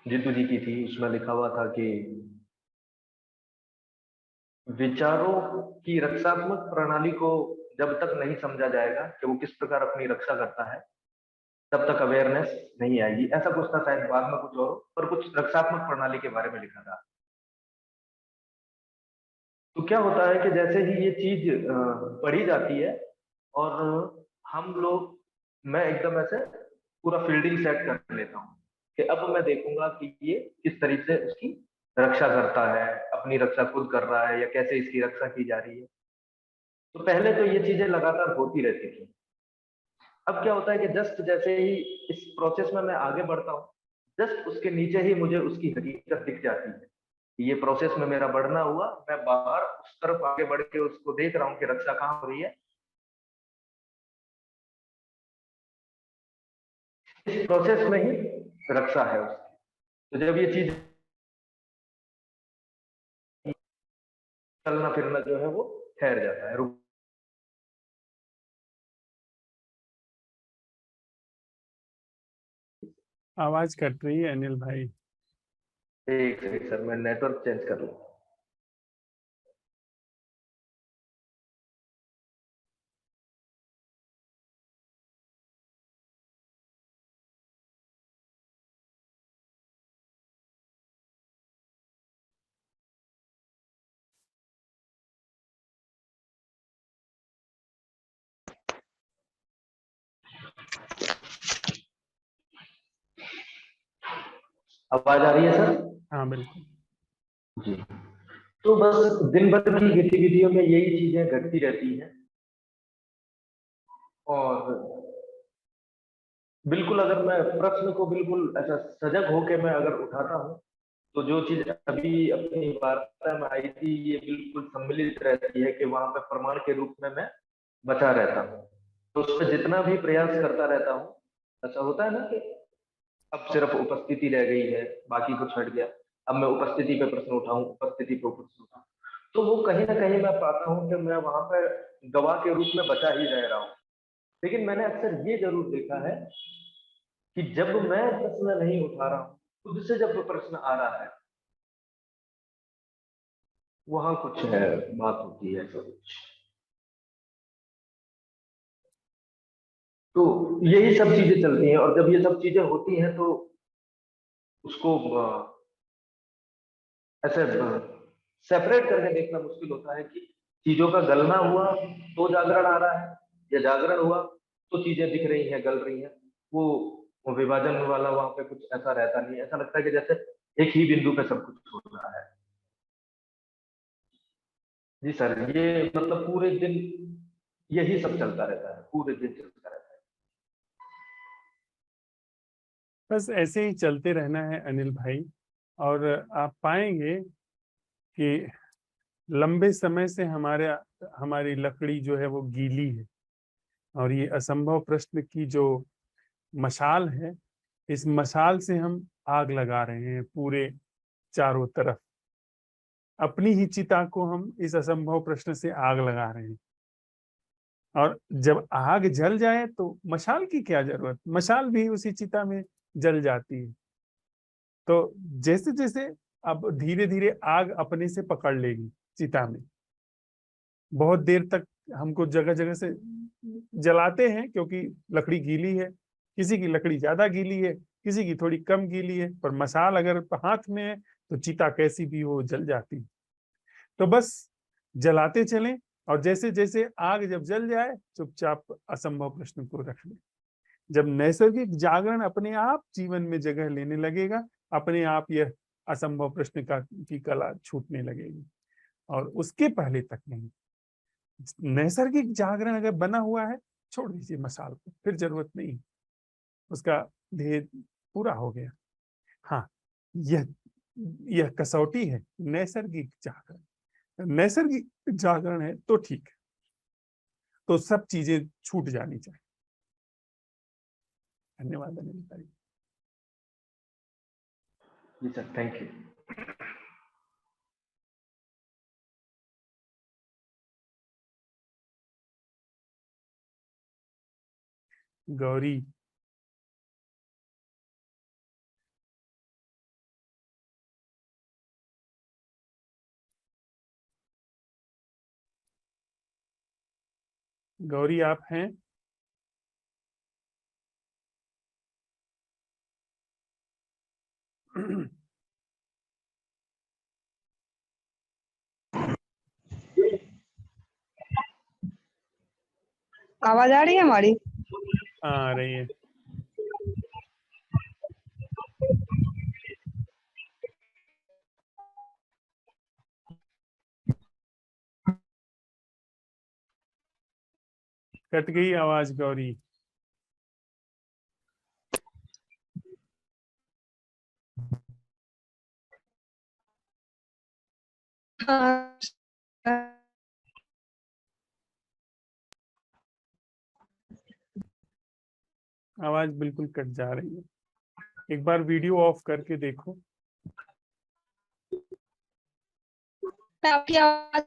जितू जी की थी। उसमें लिखा हुआ था कि विचारों की रक्षात्मक प्रणाली को जब तक नहीं समझा जाएगा कि वो किस प्रकार अपनी रक्षा करता है, तब तक अवेयरनेस नहीं आएगी। ऐसा कुछ था, शायद बाद में कुछ और कुछ रक्षात्मक प्रणाली के बारे में लिखा था। तो क्या होता है कि जैसे ही ये चीज पढ़ी जाती है, और हम लोग, मैं एकदम ऐसे पूरा फील्डिंग सेट कर लेता हूँ कि अब मैं देखूंगा कि ये किस तरीके से उसकी रक्षा करता है, अपनी रक्षा खुद कर रहा है या कैसे इसकी रक्षा की जा रही है। तो पहले तो ये चीजें लगातार होती रहती थी। अब क्या होता है कि जस्ट जैसे ही इस प्रोसेस में मैं आगे बढ़ता हूँ, जस्ट उसके नीचे ही मुझे उसकी हकीकत दिख जाती है। ये प्रोसेस में मेरा बढ़ना हुआ, मैं बाहर उस तरफ आगे बढ़ के उसको देख रहा हूँ कि रक्षा कहाँ हो रही है। इस प्रोसेस में ही रक्षा है उसकी। तो जब ये चीज, चलना फिरना जो है वो ठहर जाता है, रुक। आवाज कट रही है अनिल भाई। एक सेकंड सर, मैं नेटवर्क चेंज कर लूँ। आवाज आ रही है सर? हाँ बिल्कुल। जी। तो बस दिन भर की गतिविधियों में यही चीजें घटती रहती हैं। और बिल्कुल, अगर मैं प्रश्न को बिल्कुल ऐसा सजग होकर मैं अगर उठाता हूँ, तो जो चीज अभी अपनी वार्ता में आई थी, ये बिल्कुल सम्मिलित रहती है कि वहां पे प्रमाण के रूप में मैं बचा रहता हूँ। तो उस पर जितना भी प्रयास करता रहता हूँ, ऐसा होता है ना कि अब सिर्फ उपस्थिति रह गई है, बाकी कुछ हट गया। अब मैं उपस्थिति पे प्रश्न उठाऊं, उपस्थिति पे प्रश्न उठाऊं, तो वो कहीं ना कहीं मैं पाता हूँ कि मैं वहां पर गवाह के रूप में बचा ही रह रहा हूँ। लेकिन मैंने अक्सर ये जरूर देखा है कि जब मैं प्रश्न नहीं उठा रहा हूँ, खुद से जब प्रश्न आ रहा है, वहां कुछ है, बात होती है ऐसा कुछ। तो यही सब चीजें चलती हैं, और जब ये सब चीजें होती हैं तो उसको ऐसे सेपरेट करके देखना मुश्किल होता है कि चीजों का गलना हुआ तो जागरण आ रहा है, या जागरण हुआ तो चीजें दिख रही हैं, गल रही हैं। वो विभाजन वाला वहां पे कुछ ऐसा रहता नहीं। ऐसा लगता है कि जैसे एक ही बिंदु पे सब कुछ हो रहा है। जी सर, ये मतलब पूरे दिन यही सब चलता रहता है, पूरे दिन चलता रहता है। बस ऐसे ही चलते रहना है अनिल भाई। और आप पाएंगे कि लंबे समय से हमारी लकड़ी जो है वो गीली है। और ये असंभव प्रश्न की जो मशाल है, इस मशाल से हम आग लगा रहे हैं पूरे चारों तरफ। अपनी ही चिता को हम इस असंभव प्रश्न से आग लगा रहे हैं। और जब आग जल जाए तो मशाल की क्या जरूरत, मशाल भी उसी चिता में जल जाती है। तो जैसे जैसे अब धीरे धीरे आग अपने से पकड़ लेगी चिता में। बहुत देर तक हमको जगह जगह से जलाते हैं क्योंकि लकड़ी गीली है, किसी की लकड़ी ज्यादा गीली है, किसी की थोड़ी कम गीली है, पर मशाल अगर हाथ में है तो चिता कैसी भी हो जल जाती है। तो बस जलाते चलें, और जैसे जैसे आग जब जल जाए चुपचाप असंभव प्रश्न को रख लें। जब नैसर्गिक जागरण अपने आप जीवन में जगह लेने लगेगा, अपने आप यह असंभव प्रश्न का की कला छूटने लगेगी, और उसके पहले तक नहीं। नैसर्गिक जागरण अगर बना हुआ है, छोड़ दीजिए मसाल को, फिर जरूरत नहीं, उसका ध्येय पूरा हो गया। हाँ, यह यह कसौटी है, नैसर्गिक जागरण। नैसर्गिक जागरण है तो ठीक है, तो सब चीजें छूट जानी चाहिए। धन्यवाद अनिल भाई। जी sir, thank you. Gauri, Gauri आप हैं? आवाज आ रही है हमारी? आ रही है। कट गई आवाज गौरी। हाँ। आवाज बिल्कुल कट जा रही है, एक बार वीडियो ऑफ करके देखो। आपकी आवाज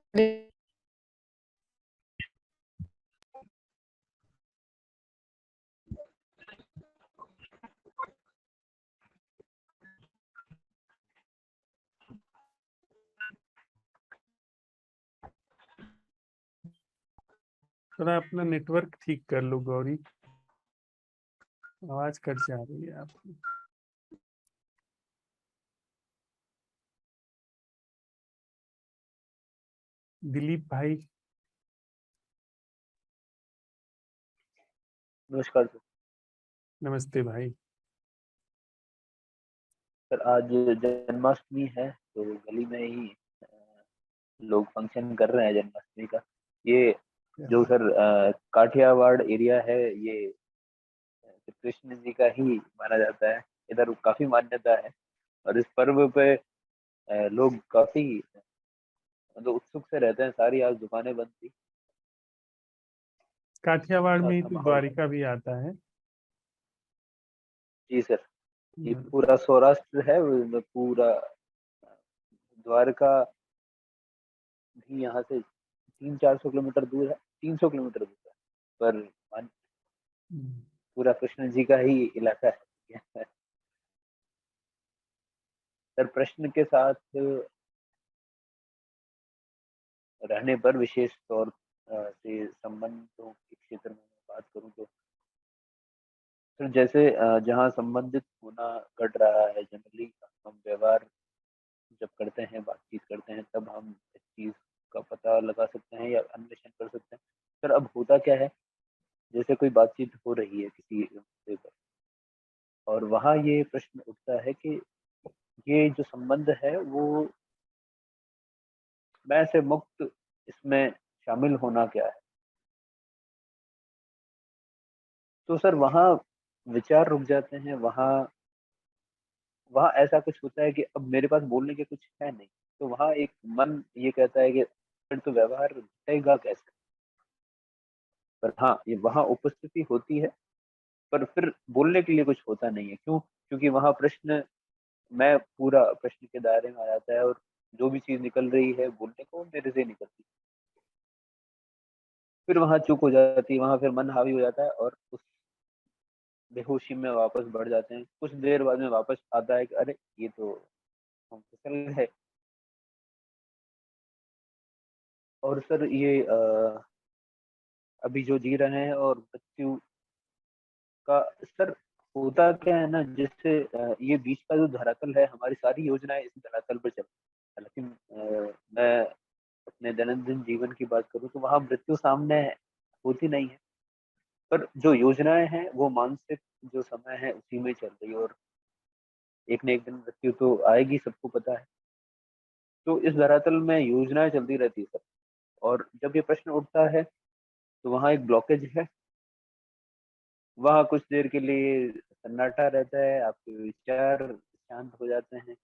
थोड़ा अपना नेटवर्क ठीक कर लो गौरी, आवाज कट जा रही है आपकी। दिलीप भाई। नमस्कार सर। नमस्ते भाई। सर आज जन्माष्टमी है तो गली में ही लोग फंक्शन कर रहे हैं जन्माष्टमी का। ये जो सर काठियावाड़ एरिया है, ये कृष्ण जी का ही माना जाता है। इधर काफी मान्यता है और इस पर्व पे लोग काफी मतलब उत्सुक से रहते हैं। सारी आज दुकानें बंद थी, काठियावाड़ में अच्छा ही सा तो माहौल है। द्वारिका भी आता है। जी सर, ये हम्म। पूरा सौराष्ट्र है, उसमें पूरा द्वारका भी यहाँ से 300-400 किलोमीटर दूर है, 300 किलोमीटर दूर है, पर पूरा कृष्ण जी का ही इलाका है। सर प्रश्न के साथ रहने पर विशेष तौर से संबंधों के क्षेत्र में मैं बात करूं तो सर जैसे जहाँ संबंधित होना घट रहा है, जनरली हम व्यवहार जब करते हैं, बातचीत करते हैं, तब हम इस चीज का पता लगा सकते हैं या अन्वेषण कर सकते हैं। सर अब होता क्या है, जैसे कोई बातचीत हो रही है किसी मुद्दे पर और वहाँ ये प्रश्न उठता है कि ये जो संबंध है वो मैं से मुक्त, इसमें शामिल होना क्या है। तो सर वहाँ विचार रुक जाते हैं, वहाँ वहाँ ऐसा कुछ होता है कि अब मेरे पास बोलने के कुछ है नहीं। तो वहाँ एक मन ये कहता है कि फिर तो व्यवहार घटेगा कैसे। पर हाँ, ये वहाँ उपस्थिति होती है पर फिर बोलने के लिए कुछ होता नहीं है। क्यों? क्योंकि वहाँ प्रश्न मैं पूरा प्रश्न के दायरे में आ जाता है और जो भी चीज़ निकल रही है बोलने को, वो मेरे से निकलती है। फिर वहाँ चूक हो जाती है, वहाँ फिर मन हावी हो जाता है और उस बेहोशी में वापस बढ़ जाते हैं। कुछ देर बाद में वापस आता है कि अरे! ये तो हम फिसल गए। और सर ये अभी जो जी रहे हैं और मृत्यु का सर होता क्या है ना, जैसे ये बीच का जो धरातल है, हमारी सारी योजनाएँ इस धरातल पर चलती हैं। हालाँकि मैं अपने दैनंदिन जीवन की बात करूँ तो वहाँ मृत्यु सामने होती नहीं है। पर जो योजनाएँ हैं वो मानसिक जो समय है उसी में चल रही है और एक न एक दिन मृत्यु तो आएगी, सबको पता है। तो इस धरातल में योजनाएँ चलती रहती है सर। और जब ये प्रश्न उठता है तो वहाँ एक ब्लॉकेज है। वहाँ कुछ देर के लिए सन्नाटा रहता है, आपके विचार शांत हो जाते हैं,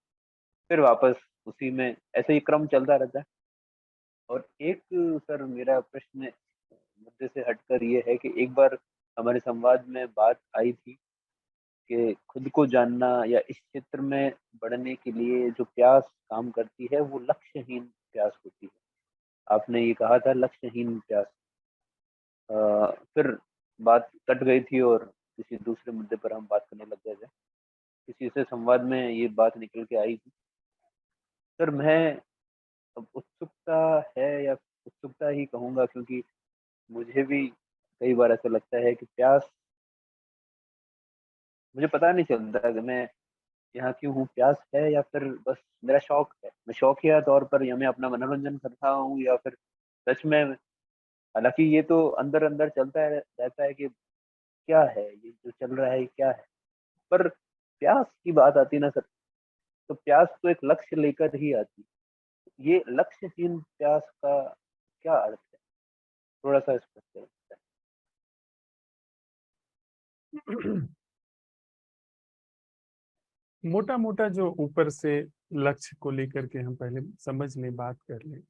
फिर वापस उसी में ऐसे ही क्रम चलता रहता है। और एक सर मेरा प्रश्न मुद्दे से हटकर ये है कि एक बार हमारे संवाद में बात आई थी कि खुद को जानना या इस क्षेत्र में बढ़ने के लिए जो प्यास काम करती है, वो लक्ष्यहीन प्यास होती है। आपने ये कहा था लक्ष्यहीन प्यास। फिर बात कट गई थी और किसी दूसरे मुद्दे पर हम बात करने लग गए थे। किसी से संवाद में ये बात निकल के आई थी। सर मैं अब उत्सुकता है या उत्सुकता ही कहूँगा, क्योंकि मुझे भी कई बार ऐसा लगता है कि प्यास मुझे पता नहीं चलता कि मैं यहाँ क्यों हूँ, प्यास है या फिर बस मेरा शौक है। मैं शौकिया तौर पर या मैं अपना मनोरंजन करता हूँ या फिर सच में, हालाँकि ये तो अंदर-अंदर चलता है रहता है कि क्या है ये जो चल रहा है, ये क्या है? पर प्यास की बात आती है ना सर, तो प्यास तो एक लक्ष्य लेकर ही आती है। ये लक्ष्यहीन प्यास का क्या अर्थ है? थोड़ा-सा स्पष्ट करें। मोटा मोटा जो ऊपर से लक्ष्य को लेकर के हम पहले समझ लें, बात कर लें,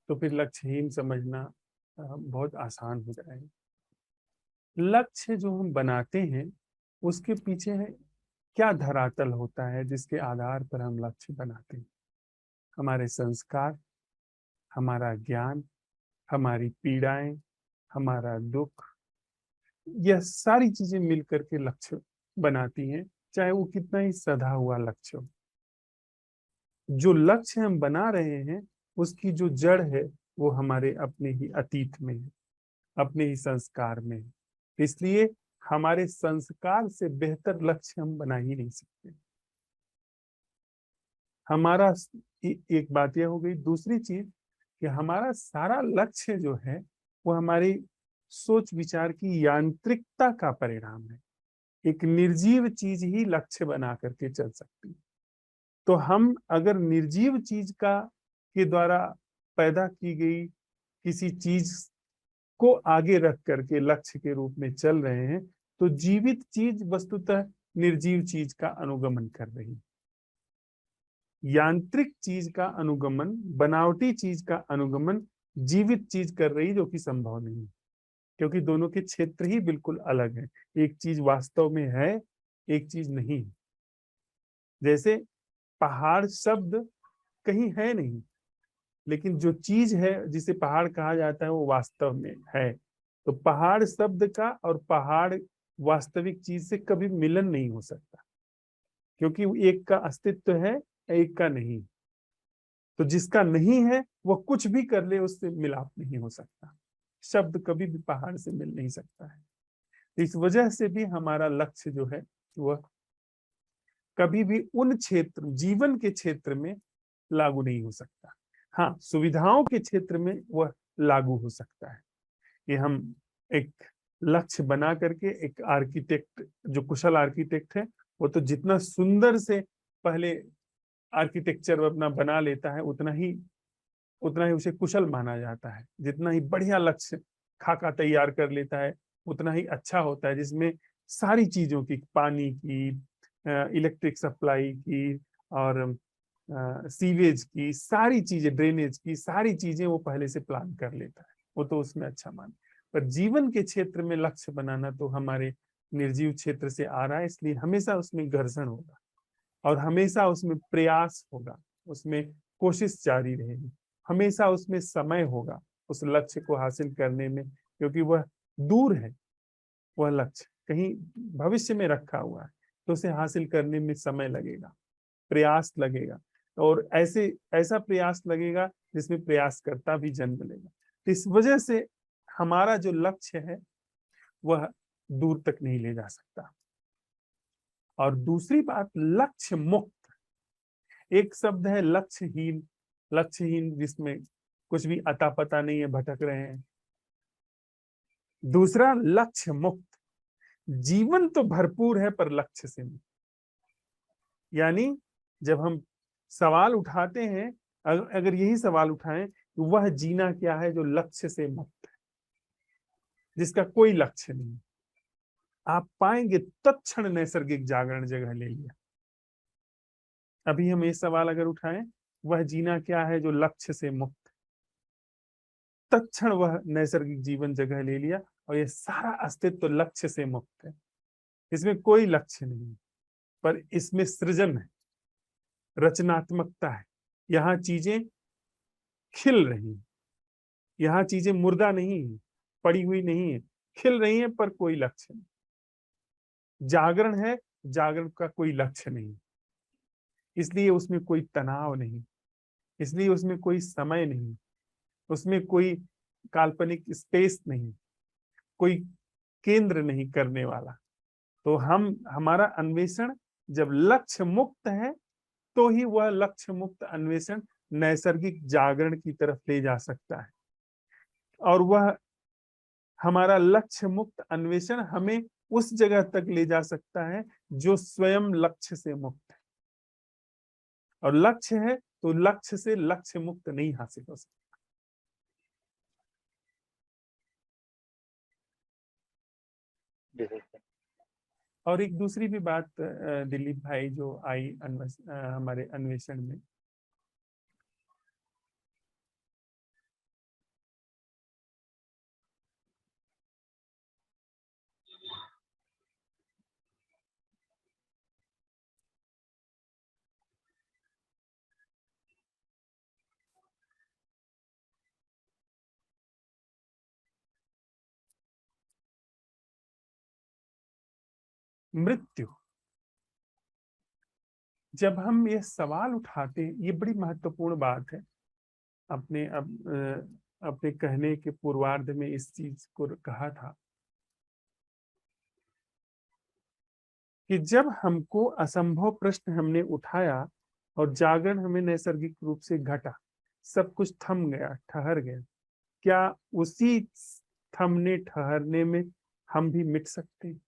तो फिर लक्ष्यहीन समझना बहुत आसान हो जाएगा। लक्ष्य जो हम बनाते हैं उसके पीछे है क्या धरातल होता है जिसके आधार पर हम लक्ष्य बनाते हैं। हमारे संस्कार, हमारा ज्ञान, हमारी पीड़ाएं, हमारा दुख, यह सारी चीजें मिलकर के लक्ष्य बनाती हैं, चाहे वो कितना ही सधा हुआ लक्ष्य हो। जो लक्ष्य हम बना रहे हैं उसकी जो जड़ है वो हमारे अपने ही अतीत में है, अपने ही संस्कार में है। इसलिए हमारे संस्कार से बेहतर लक्ष्य हम बना ही नहीं सकते। हमारा एक बात यह हो गई। दूसरी चीज कि हमारा सारा लक्ष्य जो है वो हमारी सोच विचार की यांत्रिकता का परिणाम है। एक निर्जीव चीज ही लक्ष्य बना करके चल सकती है। तो हम अगर निर्जीव चीज का के द्वारा पैदा की गई किसी चीज को आगे रख करके लक्ष्य के रूप में चल रहे हैं, तो जीवित चीज वस्तुतः निर्जीव चीज का अनुगमन कर रही है। यांत्रिक चीज का अनुगमन, बनावटी चीज का अनुगमन जीवित चीज कर रही, जो कि संभव नहीं है, क्योंकि दोनों के क्षेत्र ही बिल्कुल अलग है। एक चीज वास्तव में है, एक चीज नहीं है। जैसे पहाड़ शब्द कहीं है नहीं, लेकिन जो चीज है जिसे पहाड़ कहा जाता है वो वास्तव में है। तो पहाड़ शब्द का और पहाड़ वास्तविक चीज से कभी मिलन नहीं हो सकता, क्योंकि एक का अस्तित्व है, एक का नहीं। तो जिसका नहीं है वो कुछ भी कर ले, उससे मिलाप नहीं हो सकता। शब्द कभी भी पहाड़ से मिल नहीं सकता है। इस वजह से भी हमारा लक्ष्य जो है वह कभी भी उन क्षेत्र, जीवन के क्षेत्र में लागू नहीं हो सकता। हाँ, सुविधाओं के क्षेत्र में वह लागू हो सकता है। कि हम एक लक्ष्य बना करके, एक आर्किटेक्ट जो कुशल आर्किटेक्ट है, वो तो जितना सुंदर से पहले आर्किटेक्चर अपना बना लेता है उतना ही उसे कुशल माना जाता है। जितना ही बढ़िया लक्ष्य खाका तैयार कर लेता है उतना ही अच्छा होता है, जिसमें सारी चीजों की, पानी की, इलेक्ट्रिक सप्लाई की और सीवेज की सारी चीजें, ड्रेनेज की सारी चीजें वो पहले से प्लान कर लेता है। वो तो उसमें अच्छा माने। पर जीवन के क्षेत्र में लक्ष्य बनाना तो हमारे निर्जीव क्षेत्र से आ रहा है, इसलिए हमेशा उसमें घर्षण होगा और हमेशा उसमें प्रयास होगा, उसमें कोशिश जारी रहेगी, हमेशा उसमें समय होगा उस लक्ष्य को हासिल करने में, क्योंकि वह दूर है, वह लक्ष्य कहीं भविष्य में रखा हुआ है, तो उसे हासिल करने में समय लगेगा, प्रयास लगेगा, और ऐसा प्रयास लगेगा जिसमें प्रयासकर्ता भी जन्म लेगा। तो इस वजह से हमारा जो लक्ष्य है वह दूर तक नहीं ले जा सकता। और दूसरी बात, लक्ष्य मुक्त, एक शब्द है लक्ष्यहीन, लक्ष्यहीन जिसमें कुछ भी अता पता नहीं है, भटक रहे हैं। दूसरा लक्ष्य मुक्त, जीवन तो भरपूर है पर लक्ष्य से नहीं। यानी जब हम सवाल उठाते हैं, अगर यही सवाल उठाएं तो वह जीना क्या है जो लक्ष्य से मुक्त है, जिसका कोई लक्ष्य नहीं, आप पाएंगे तत्क्षण नैसर्गिक जागरण जगह ले लिया। अभी हम ये सवाल अगर उठाएं, वह जीना क्या है जो लक्ष्य से मुक्त, तत्क्षण वह नैसर्गिक जीवन जगह ले लिया, और ये सारा अस्तित्व लक्ष्य से मुक्त है। इसमें कोई लक्ष्य नहीं, पर इसमें सृजन है, रचनात्मकता है। यहाँ चीजें खिल रही हैं, यहाँ चीजें मुर्दा नहीं है, पड़ी हुई नहीं है, खिल रही हैं, पर कोई लक्ष्य नहीं। जागरण है, जागरण का कोई लक्ष्य नहीं, इसलिए उसमें कोई तनाव नहीं, इसलिए उसमें कोई समय नहीं, उसमें कोई काल्पनिक स्पेस नहीं, कोई केंद्र नहीं करने वाला। तो हमारा अन्वेषण जब लक्ष्य मुक्त है, तो ही वह लक्ष्य मुक्त अन्वेषण नैसर्गिक जागरण की तरफ ले जा सकता है, और वह हमारा लक्ष्य मुक्त अन्वेषण हमें उस जगह तक ले जा सकता है जो स्वयं लक्ष्य से मुक्त है। और लक्ष्य है तो लक्ष्य से लक्ष्य मुक्त नहीं हासिल हो सकता। और एक दूसरी भी बात दिलीप भाई जो आई हमारे अन्वेषण में, मृत्यु। जब हम ये सवाल उठाते, ये बड़ी महत्वपूर्ण बात है। अपने कहने के पूर्वार्ध में इस चीज को कहा था कि जब हमको असंभव प्रश्न हमने उठाया और जागरण हमें नैसर्गिक रूप से घटा, सब कुछ थम गया, ठहर गया, क्या उसी थमने ठहरने में हम भी मिट सकते हैं?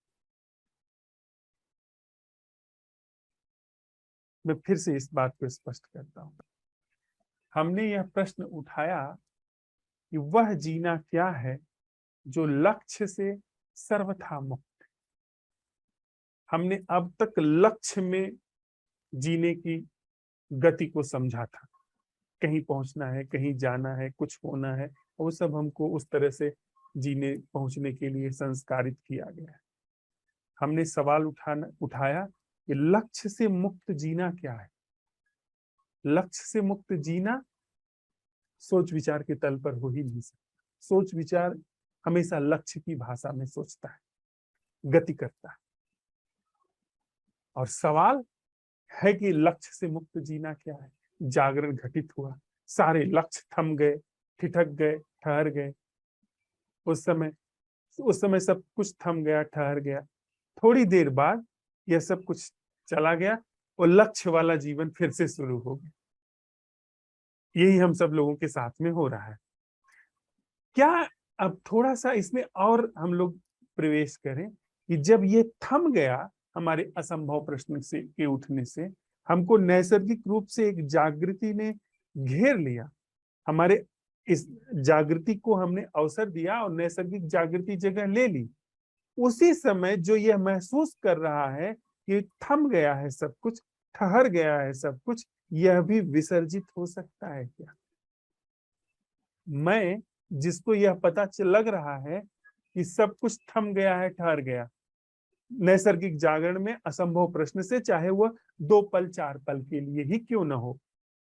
मैं फिर से इस बात को स्पष्ट करता हूं। हमने यह प्रश्न उठाया कि वह जीना क्या है जो लक्ष्य से सर्वथा मुक्त। हमने अब तक लक्ष्य में जीने की गति को समझा था, कहीं पहुंचना है, कहीं जाना है, कुछ होना है, वो सब हमको उस तरह से जीने पहुंचने के लिए संस्कारित किया गया है। हमने सवाल उठाया कि लक्ष्य से मुक्त जीना क्या है। लक्ष्य से मुक्त जीना सोच विचार के तल पर हो ही नहीं सकता। सोच विचार हमेशा लक्ष्य की भाषा में सोचता है, गति करता है। और सवाल है कि लक्ष्य से मुक्त जीना क्या है। जागरण घटित हुआ, सारे लक्ष्य थम गए, ठिठक गए, ठहर गए। उस समय सब कुछ थम गया, ठहर गया। थोड़ी देर बाद यह सब कुछ चला गया और लक्ष्य वाला जीवन फिर से शुरू हो गया। यही हम सब लोगों के साथ में हो रहा है। क्या अब थोड़ा सा इसमें और हम लोग प्रवेश करें कि जब ये थम गया हमारे असंभव प्रश्न से के उठने से, हमको नैसर्गिक रूप से एक जागृति ने घेर लिया, हमारे इस जागृति को हमने अवसर दिया और नैसर्गिक जागृति जगह ले ली। उसी समय जो यह महसूस कर रहा है कि थम गया है सब कुछ, ठहर गया है सब कुछ, यह भी विसर्जित हो सकता है क्या? मैं जिसको यह पता लग रहा है कि सब कुछ थम गया है, ठहर गया, नैसर्गिक जागरण में असंभव प्रश्न से, चाहे वह 2 पल 4 पल के लिए ही क्यों न हो,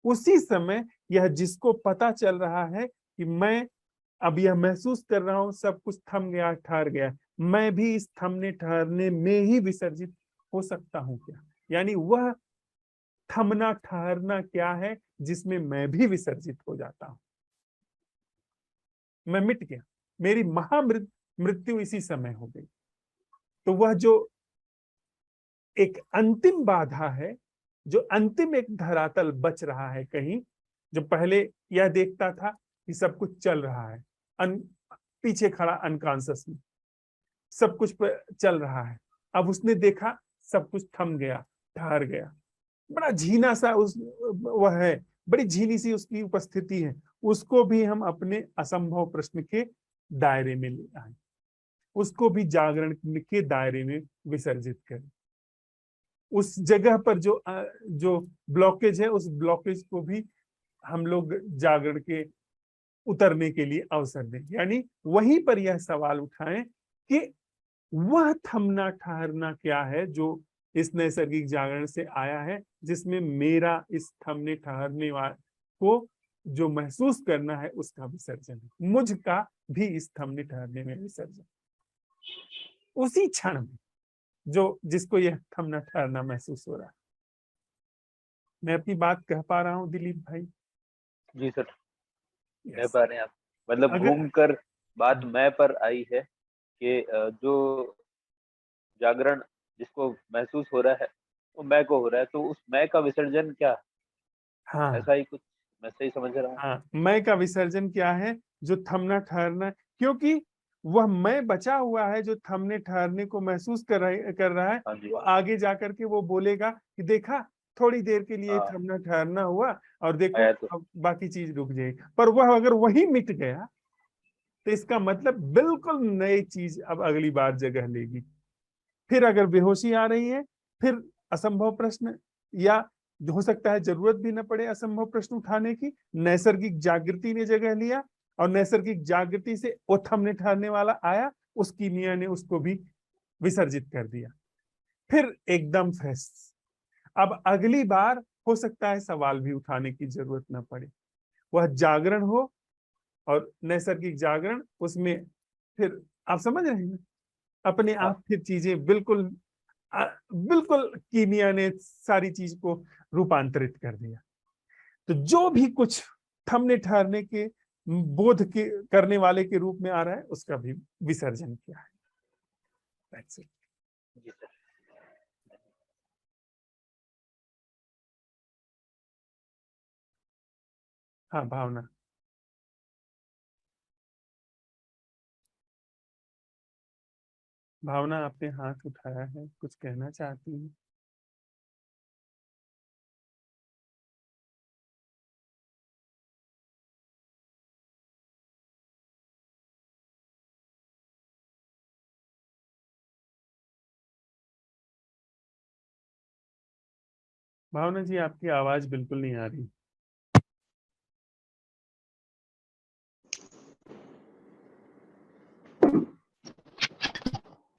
उसी समय यह जिसको पता चल रहा है कि मैं अब यह महसूस कर रहा हूं सब कुछ थम गया, ठहर गया, मैं भी इस थमने ठहरने में ही विसर्जित हो सकता हूं क्या? यानी वह थमना ठहरना क्या है जिसमें मैं भी विसर्जित हो जाता हूं। मैं मिट गया, मेरी मृत्यु इसी समय हो गई। तो वह जो एक अंतिम बाधा है, जो अंतिम एक धरातल बच रहा है कहीं, जो पहले यह देखता था कि सब कुछ चल रहा है, पीछे खड़ा अनकॉन्शियस में सब कुछ चल रहा है, अब उसने देखा सब कुछ थम गया, ठहर गया, बड़ा झीना सा उस वह है, बड़ी झीनी सी उसकी उपस्थिति है, उसको भी हम अपने असंभव प्रश्न के दायरे में ले आए, उसको भी जागरण के दायरे में विसर्जित करें। उस जगह पर जो ब्लॉकेज है, उस ब्लॉकेज को भी हम लोग जागरण के उतरने के लिए अवसर दें। यानी वहीं पर यह सवाल उठाएं कि वह थमना ठहरना क्या है जो इस नैसर्गिक जागरण से आया है, जिसमें मेरा इस थमने ठहरने को जो महसूस करना है उसका विसर्जन है, मुझ का भी इस थमने ठहरने में विसर्जन। उसी क्षण में जो जिसको यह थमना ठहरना महसूस हो रहा है। मैं अपनी बात कह पा रहा हूं दिलीप भाई? जी सर, कह यस। पा रहे हैं आप। मतलब अगर घूमकर बात मैं पर आई है कि जो जागरण जिसको महसूस हो रहा है वो मैं को हो रहा है, तो उस मैं का विसर्जन क्या, हाँ ऐसा ही कुछ मैं सही समझ रहा हूँ? हाँ, मैं का विसर्जन क्या है? जो थमना ठहरना, क्योंकि वह मैं बचा हुआ है जो थमने ठहरने को महसूस कर रहा है, हाँ जी। तो आगे जाकर के वो बोलेगा कि देखा थोड़ी देर के लिए हाँ, थमना ठहरना हुआ और देखो आया तो। अब बाकी चीज रुक जाएगी। पर वह अगर वही मिट गया तो इसका मतलब बिल्कुल नई चीज अब अगली बार जगह लेगी। फिर अगर बेहोशी आ रही है, फिर असंभव प्रश्न, या हो सकता है जरूरत भी न पड़े असंभव प्रश्न उठाने की, नैसर्गिक जागृति ने जगह लिया और नैसर्गिक जागृति से वो थमने ठहरने वाला आया, उसकी मियां ने उसको भी विसर्जित कर दिया। फिर एकदम फ्रेश। अब अगली बार हो सकता है सवाल भी उठाने की जरूरत न पड़े, वह जागरण हो और नैसर्गिक जागरण उसमें, फिर आप समझ रहे हैं ना, अपने हाँ, आप फिर चीजें बिल्कुल कीमिया ने सारी चीज को रूपांतरित कर दिया। तो जो भी कुछ थमने ठहरने के बोध के करने वाले के रूप में आ रहा है उसका भी विसर्जन किया है। That's it. Ji sir. हाँ भावना, भावना आपने हाथ उठाया है, कुछ कहना चाहती हैं? भावना जी आपकी आवाज बिल्कुल नहीं आ रही।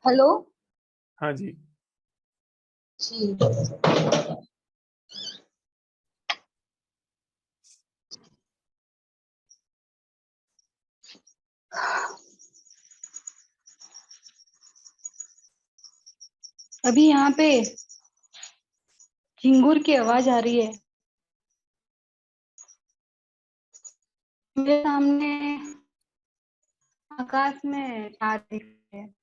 हेलो हाँ जी। जी। अभी यहाँ पे झिंगुर की आवाज आ रही है। मेरे सामने आकाश में चांद दिख रहे हैं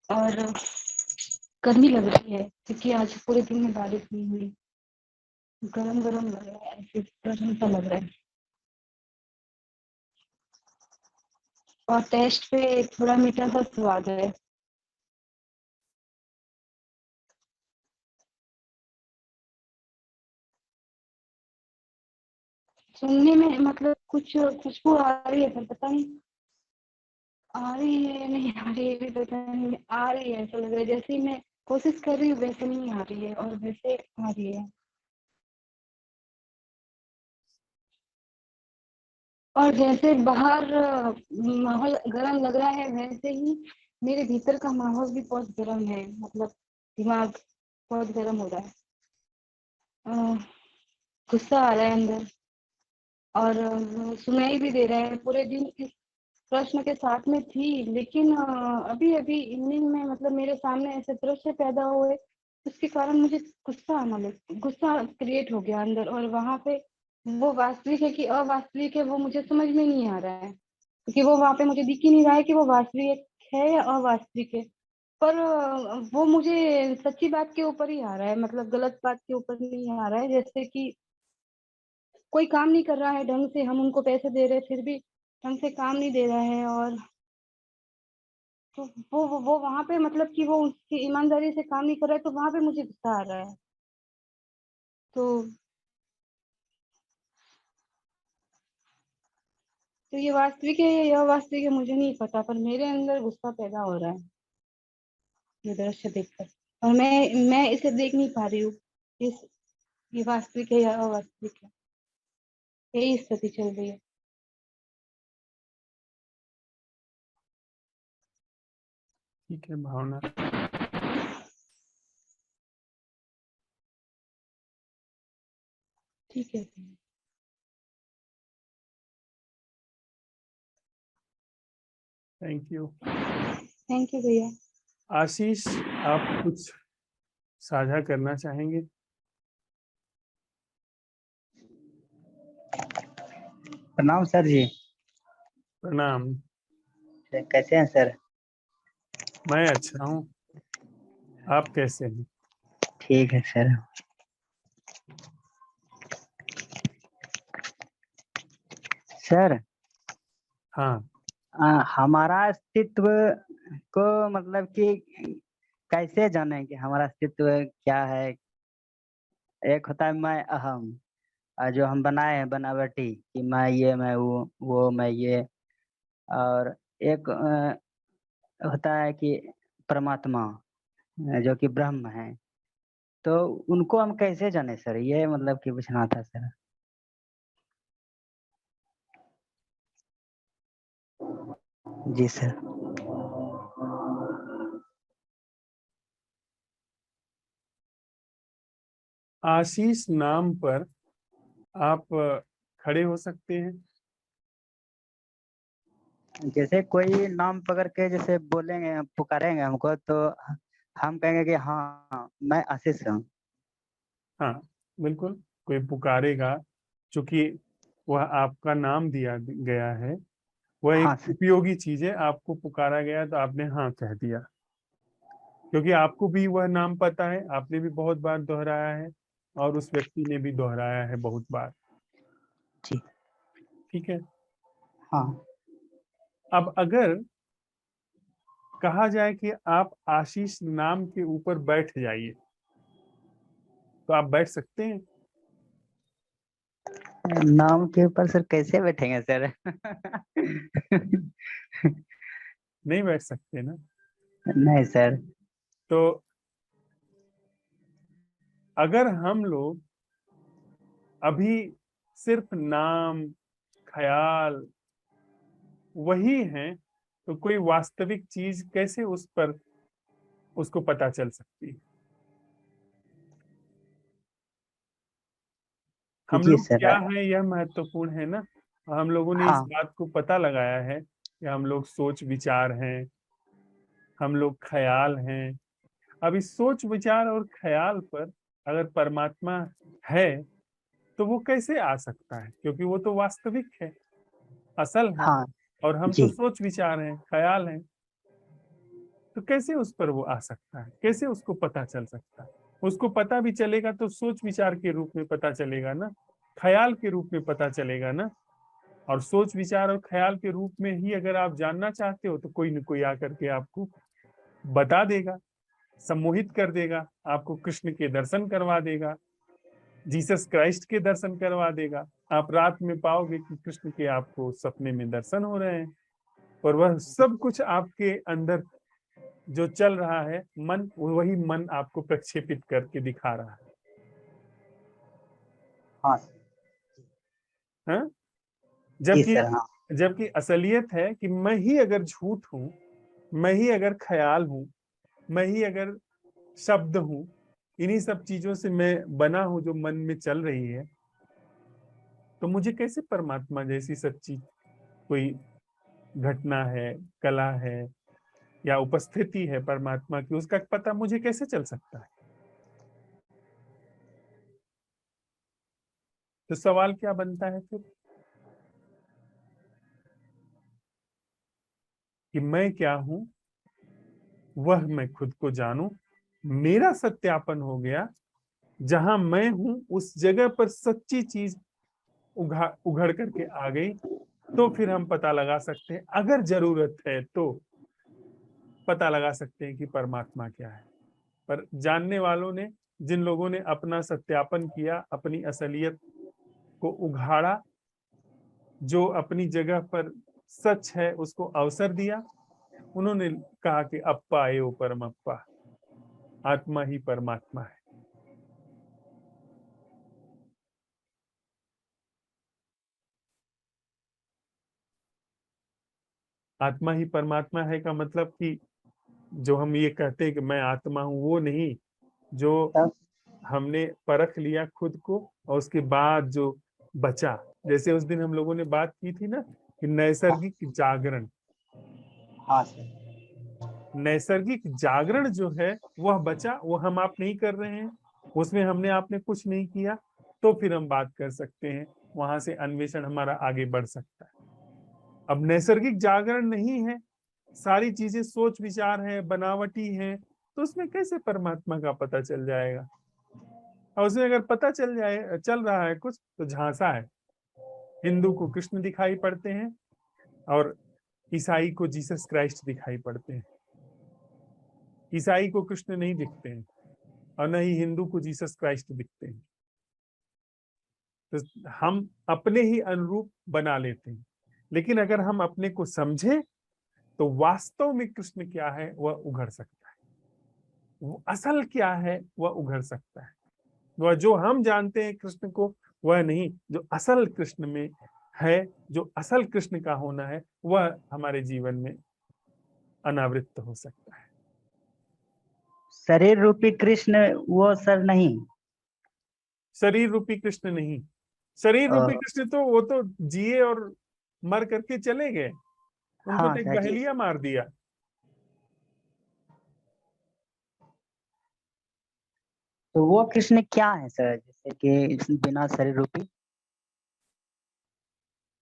और गर्मी लग रही है क्योंकि आज पूरे दिन में बारिश नहीं हुई। गरम गरम लग रहा है, ऐसे गर्म सा लग रहा है और टेस्ट पे थोड़ा मीठा सा स्वाद है। सुनने में मतलब कुछ खुशबू आ रही है पर पता नहीं आ रही है नहीं आ रही है, भी पता नहीं आ रही है। ऐसा लग रहा है जैसे ही मैं कोशिश कर रही हूँ वैसे नहीं आ रही है और वैसे आ रही है। और जैसे बाहर माहौल गर्म लग रहा है वैसे ही मेरे भीतर का माहौल भी बहुत गर्म है, मतलब दिमाग बहुत गर्म हो रहा है। अ, गुस्सा आ रहा है अंदर, और सुनाई भी दे रहा है। पूरे दिन इस प्रश्न के साथ में थी, लेकिन अभी अभी इवनिंग में मतलब मेरे सामने ऐसे दृश्य पैदा हुए, उसके कारण मुझे गुस्सा क्रिएट हो गया अंदर। और वहां पे वो वास्तविक है कि अवास्तविक है, वो मुझे समझ में नहीं आ रहा है, क्योंकि वो वहां पे मुझे दिख ही नहीं रहा है कि वो वास्तविक है या अवास्तविक है। पर वो मुझे सच्ची बात के ऊपर ही आ रहा है, मतलब गलत बात के ऊपर नहीं आ रहा है। जैसे कि कोई काम नहीं कर रहा है ढंग से, हम उनको पैसे दे रहे हैं फिर भी ढंग से काम नहीं दे रहा है। और तो वो वहां पे मतलब कि वो उसकी ईमानदारी से काम नहीं कर रहा है, तो वहां पे मुझे गुस्सा आ रहा है। तो तो ये वास्तविक है या अवास्तविक है मुझे नहीं पता, पर मेरे अंदर गुस्सा पैदा हो रहा है ये दृश्य देखकर। और मैं इसे देख नहीं पा रही हूँ, इस ये वास्तविक है या अवास्तविक है, यही स्थिति चल रही है। ठीक है भावना, ठीक है, थैंक यू। थैंक यू भैया। आशीष, आप कुछ साझा करना चाहेंगे? प्रणाम सर जी। प्रणाम। कैसे हैं सर? मैं अच्छा हूँ, आप कैसे हैं? ठीक है सर। सर, हाँ, हमारा अस्तित्व को मतलब कि कैसे जाने कि हमारा अस्तित्व क्या है? एक होता है मैं अहम, जो हम बनाए हैं बनावटी कि मैं ये मैं वो मैं ये। और एक होता है कि परमात्मा, जो कि ब्रह्म है। तो उनको हम कैसे जाने सर, ये मतलब कि पूछना था सर। जी सर। आशीष नाम पर आप खड़े हो सकते हैं। जैसे कोई नाम पकड़ के जैसे बोलेंगे, पुकारेंगे हमको, तो हम कहेंगे कि हाँ मैं आशीष हूँ। हाँ, बिल्कुल। कोई पुकारेगा, चूंकि वह आपका नाम दिया गया है, वह हाँ एक सर। उपयोगी चीज है। आपको पुकारा गया तो आपने हाँ कह दिया, क्योंकि आपको भी वह नाम पता है, आपने भी बहुत बार दोहराया है और उस व्यक्ति ने भी दोहराया है बहुत बार। जी। ठीक है। हाँ। अब अगर कहा जाए कि आप आशीष नाम के ऊपर बैठ जाइए, तो आप बैठ सकते हैं? नाम के ऊपर सर कैसे बैठेंगे सर? नहीं बैठ सकते ना। नहीं सर। तो अगर हम लोग अभी सिर्फ नाम, ख्याल वही हैं, तो कोई वास्तविक चीज कैसे उस पर उसको पता चल सकती है? हम जी लोग सर। क्या है यह महत्वपूर्ण है ना। हम लोगों ने इस हाँ। बात को पता लगाया है कि हम लोग सोच विचार हैं, हम लोग ख्याल हैं। अब इस सोच विचार और ख्याल पर अगर परमात्मा है, तो वो कैसे आ सकता है? क्योंकि वो तो वास्तविक है, असल है, हाँ। और हम तो जी। सोच विचार हैं, ख्याल हैं। तो कैसे उस पर वो आ सकता है? कैसे उसको पता चल सकता है? उसको पता भी चलेगा तो सोच विचार के रूप में पता चलेगा ना, ख्याल के रूप में पता चलेगा ना। और सोच विचार और ख्याल के रूप में ही अगर आप जानना चाहते हो, तो कोई न कोई आकर के आपको बता देगा, सम्मोहित कर देगा, आपको कृष्ण के दर्शन करवा देगा, जीसस क्राइस्ट के दर्शन करवा देगा। आप रात में पाओगे कि कृष्ण के आपको सपने में दर्शन हो रहे हैं, और वह सब कुछ आपके अंदर जो चल रहा है, मन, वही मन आपको प्रक्षेपित करके दिखा रहा है। हाँ हाँ? जी जबकि सर। हाँ। जबकि असलियत है कि मैं ही अगर झूठ हूं, मैं ही अगर ख्याल हूं, मैं ही अगर शब्द हूं, इन्हीं सब चीजों से मैं बना हूं जो मन में चल रही है, तो मुझे कैसे परमात्मा जैसी सच्ची कोई घटना है, कला है या उपस्थिति है परमात्मा की, उसका पता मुझे कैसे चल सकता है? तो सवाल क्या बनता है फिर कि मैं क्या हूं, वह मैं खुद को जानूं। मेरा सत्यापन हो गया, जहां मैं हूं उस जगह पर सच्ची चीज उघड़ करके आ गई, तो फिर हम पता लगा सकते हैं, अगर जरूरत है तो पता लगा सकते हैं कि परमात्मा क्या है। पर जानने वालों ने, जिन लोगों ने अपना सत्यापन किया, अपनी असलियत को उघाड़ा, जो अपनी जगह पर सच है उसको अवसर दिया, उन्होंने कहा कि अप्पा एव परमप्पा, आत्मा ही परमात्मा है। आत्मा ही परमात्मा है का मतलब कि जो हम ये कहते हैं कि मैं आत्मा हूं, वो नहीं। जो तब हमने परख लिया खुद को और उसके बाद जो बचा, जैसे उस दिन हम लोगों ने बात की थी ना कि नैसर्गिक जागरण, हाँ सर। नैसर्गिक जागरण जो है वह बचा, वो हम आप नहीं कर रहे हैं, उसमें हमने आपने कुछ नहीं किया, तो फिर हम बात कर सकते हैं, वहां से अन्वेषण हमारा आगे बढ़ सकता है। अब नैसर्गिक जागरण नहीं है, सारी चीजें सोच विचार है, बनावटी है, तो उसमें कैसे परमात्मा का पता चल जाएगा? और उसमें अगर पता चल रहा है कुछ, तो झांसा है। हिंदू को कृष्ण दिखाई पड़ते हैं और ईसाई को जीसस क्राइस्ट दिखाई पड़ते हैं। ईसाई को कृष्ण नहीं दिखते हैं और न ही हिंदू को जीसस क्राइस्ट दिखते हैं। तो हम अपने ही अनुरूप बना लेते हैं, लेकिन अगर हम अपने को समझें तो वास्तव में कृष्ण क्या है वह उघड़ सकता है, वो असल क्या है वह उघड़ सकता है। वह जो हम जानते हैं कृष्ण को, वह नहीं, जो असल कृष्ण में है, जो असल कृष्ण का होना है, वह हमारे जीवन में अनावृत हो सकता है। शरीर रूपी कृष्ण वो सर नहीं। शरीर रूपी कृष्ण नहीं। शरीर अ, रूपी कृष्ण तो वो तो जिए और मर करके चले गए, उनको हाँ तो एक सर जी। बहेलिया मार दिया। तो वो कृष्ण क्या है सर, जैसे कि बिना शरीर रूपी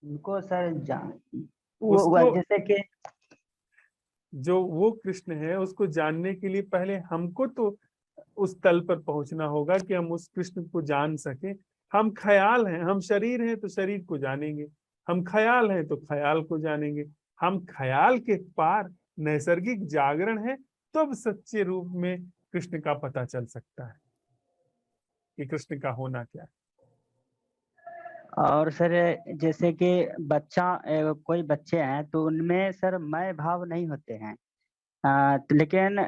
उनको सर जान वो उसको, जैसे कि जो वो कृष्ण है उसको जानने के लिए पहले हमको तो उस तल पर पहुंचना होगा कि हम उस कृष्ण को जान सके। हम ख्याल हैं, हम शरीर हैं तो शरीर को जानेंगे, हम ख्याल हैं तो ख्याल को जानेंगे। हम ख्याल के पार नैसर्गिक जागरण है, तब सच्चे रूप में कृष्ण का पता चल सकता है कि कृष्ण का होना क्या है। और सर जैसे कि कोई बच्चे हैं तो उनमें सर मैं भाव नहीं होते हैं, तो लेकिन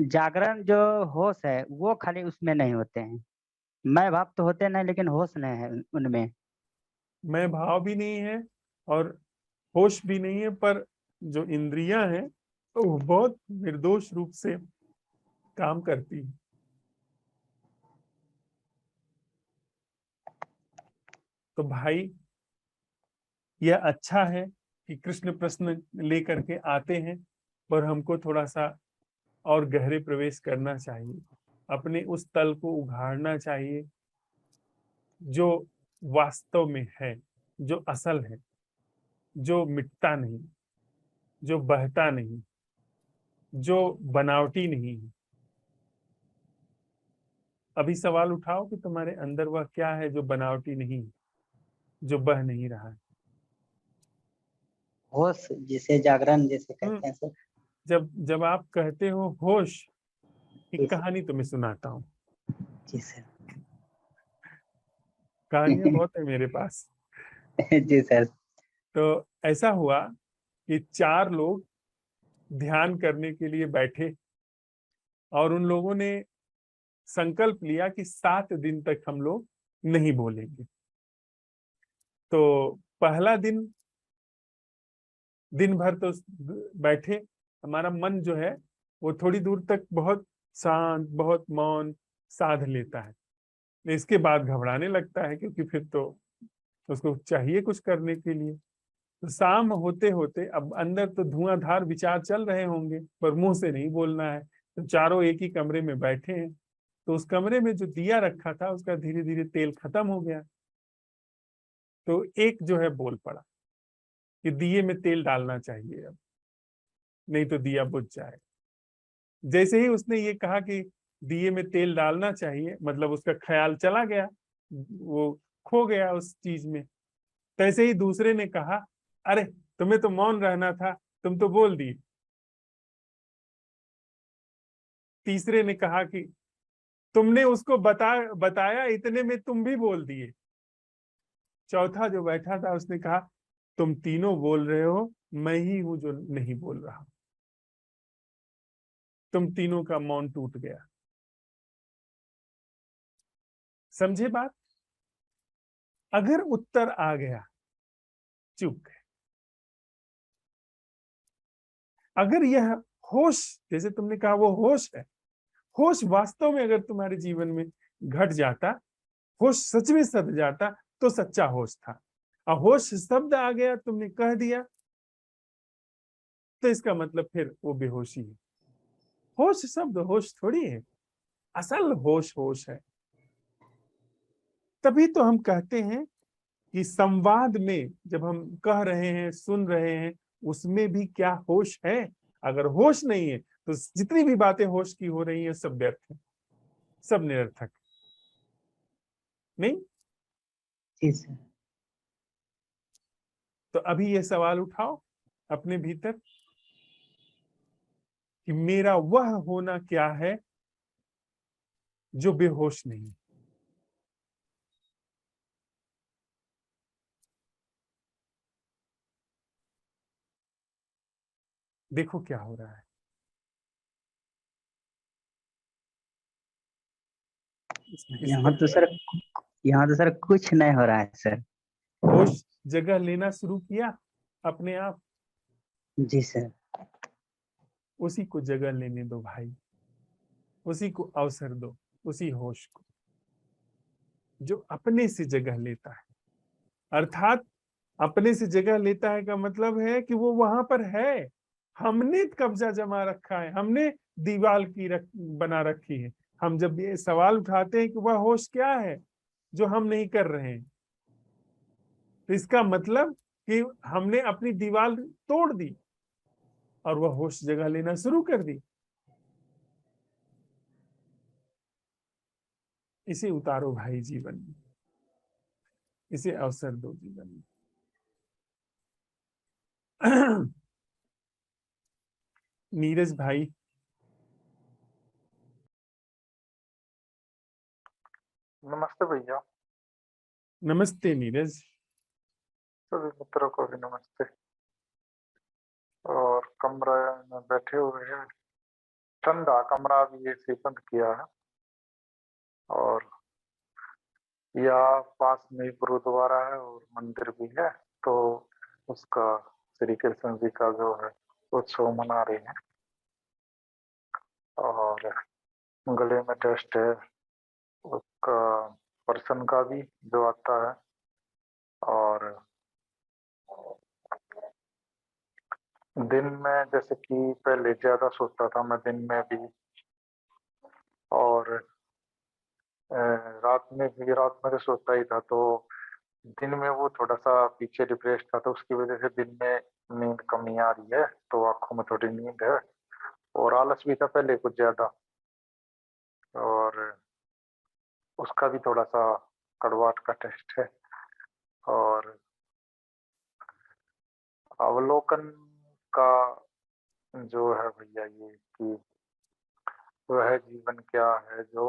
जागरण जो होश है वो खाली उसमें नहीं होते हैं। मैं भाव तो होते नहीं लेकिन होश नहीं है उनमें। मैं भाव भी नहीं है और होश भी नहीं है, पर जो इंद्रियां हैं तो वो बहुत निर्दोष रूप से काम करती है। तो भाई, यह अच्छा है कि कृष्ण प्रश्न लेकर के आते हैं, पर हमको थोड़ा सा और गहरे प्रवेश करना चाहिए, अपने उस तल को उघाड़ना चाहिए जो वास्तव में है, जो असल है, जो मिटता नहीं, जो बहता नहीं, जो बनावटी नहीं है। अभी सवाल उठाओ कि तुम्हारे अंदर वह क्या है जो बनावटी नहीं है, जो बह नहीं रहा है। होश जिसे जागरण जैसे हम्म, कहते हैं सर। जब जब आप कहते हो होश, जी एक कहानी तुम्हें सुनाता हूँ। जी सर। कहानियां बहुत है मेरे पास। जी सर। तो ऐसा हुआ कि चार लोग ध्यान करने के लिए बैठे और उन लोगों ने संकल्प लिया कि 7 दिन तक हम लोग नहीं बोलेंगे। तो पहला दिन, दिन भर तो बैठे हमारा मन जो है वो थोड़ी दूर तक बहुत शांत, बहुत मौन साध लेता है, इसके बाद घबराने लगता है, क्योंकि फिर तो उसको चाहिए कुछ करने के लिए। तो शाम होते होते अब अंदर तो धुआंधार विचार चल रहे होंगे, पर मुंह से नहीं बोलना है। तो चारों एक ही कमरे में बैठे हैं, तो उस कमरे में जो दिया रखा था उसका धीरे धीरे तेल खत्म हो गया। तो एक जो है बोल पड़ा कि दिए में तेल डालना चाहिए अब, नहीं तो दिया बुझ जाए। जैसे ही उसने ये कहा कि दिए में तेल डालना चाहिए, मतलब उसका ख्याल चला गया, वो खो गया उस चीज में। तैसे ही दूसरे ने कहा, अरे तुम्हें तो मौन रहना था, तुम तो बोल दिए। तीसरे ने कहा कि तुमने उसको बताया इतने में तुम भी बोल दिए। चौथा जो बैठा था उसने कहा, तुम तीनों बोल रहे हो, मैं ही हूं जो नहीं बोल रहा। तुम तीनों का मौन टूट गया। समझे बात? अगर उत्तर आ गया, चुप गए। अगर यह होश, जैसे तुमने कहा वो होश है, होश वास्तव में अगर तुम्हारे जीवन में घट जाता, होश सच में सद जाता, तो सच्चा होश था। और होश शब्द आ गया, तुमने कह दिया, तो इसका मतलब फिर वो बेहोशी है। होश शब्द होश थोड़ी है, असल होश होश है। तभी तो हम कहते हैं कि संवाद में जब हम कह रहे हैं, सुन रहे हैं, उसमें भी क्या होश है? अगर होश नहीं है तो जितनी भी बातें होश की हो रही हैं सब व्यर्थ है, सब निरर्थक। नहीं? जी सर। तो अभी ये सवाल उठाओ अपने भीतर कि मेरा वह होना क्या है जो बेहोश नहीं। देखो क्या हो रहा है। यहाँ तो सर कुछ नहीं हो रहा है सर। होश जगह लेना शुरू किया अपने आप, जी सर। उसी को जगह लेने दो भाई, उसी को अवसर दो, उसी होश को जो अपने से जगह लेता है। अर्थात अपने से जगह लेता है का मतलब है कि वो वहां पर है, हमने कब्जा जमा रखा है, हमने दीवार बना रखी है। हम जब ये सवाल उठाते हैं कि वह होश क्या है जो हम नहीं कर रहे हैं, तो इसका मतलब कि हमने अपनी दीवार तोड़ दी और वह होश जगह लेना शुरू कर दी। इसे उतारो भाई जीवन में, इसे अवसर दो जीवन में। नीरज भाई, नमस्ते भैया। नमस्ते नीरज। सभी मित्रों को भी नमस्ते। और कमरा में बैठे हुए हैं, ठंडा कमरा भी एसी बंद किया है, और यहाँ पास में गुरुद्वारा है और मंदिर भी है, तो उसका श्री कृष्ण जी का जो है उत्सव मना रहे हैं। और गले में टेस्ट है उसका, पर्सन का भी जो आता है। और दिन में जैसे कि पहले ज्यादा सोचता था मैं दिन में भी, और रात में भी, रात में तो सोता ही था, तो दिन में वो थोड़ा सा पीछे डिप्रेस था, तो उसकी वजह से दिन में नींद कमी आ रही है, तो आंखों में थोड़ी नींद है। और आलस भी था पहले कुछ ज्यादा, और उसका भी थोड़ा सा कड़वाहट का टेस्ट है। और अवलोकन का जो है भैया ये कि वह जीवन क्या है जो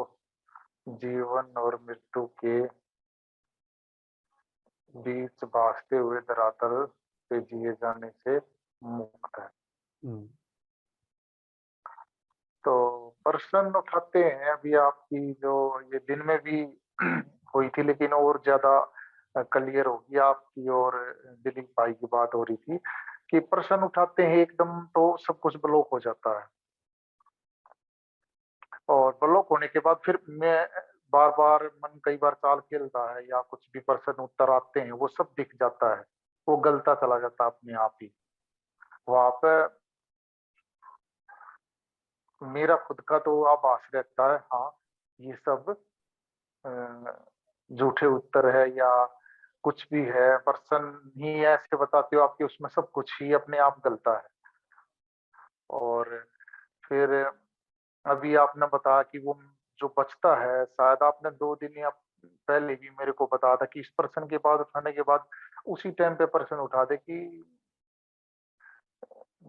जीवन और मृत्यु के बीच भासते हुए धरातल पे जिए जाने से मुक्त है। तो प्रश्न उठाते हैं अभी आपकी जो ये दिन में भी हुई थी, लेकिन और ज्यादा क्लियर होगी आपकी और दिलीप भाई की बात हो रही थी कि प्रश्न उठाते हैं एकदम तो सब कुछ ब्लॉक हो जाता है, और ब्लॉक होने के बाद फिर मैं बार बार मन कई बार चाल खेलता है, या कुछ भी प्रश्न उत्तर आते हैं वो सब दिख जाता है, वो गलता चला जाता है अपने आप ही। वहां पे मेरा खुद का तो आभास रहता है, हाँ ये सब झूठे उत्तर है या कुछ भी है, पर्सन ही ऐसे बताते हो आपकी, उसमें सब कुछ ही अपने आप गलता है। और फिर अभी आपने बताया कि वो जो बचता है, शायद आपने 2 दिन या पहले भी मेरे को बताया था कि इस पर्सन के बाद उठाने के बाद उसी टाइम पे पर्सन उठा दे कि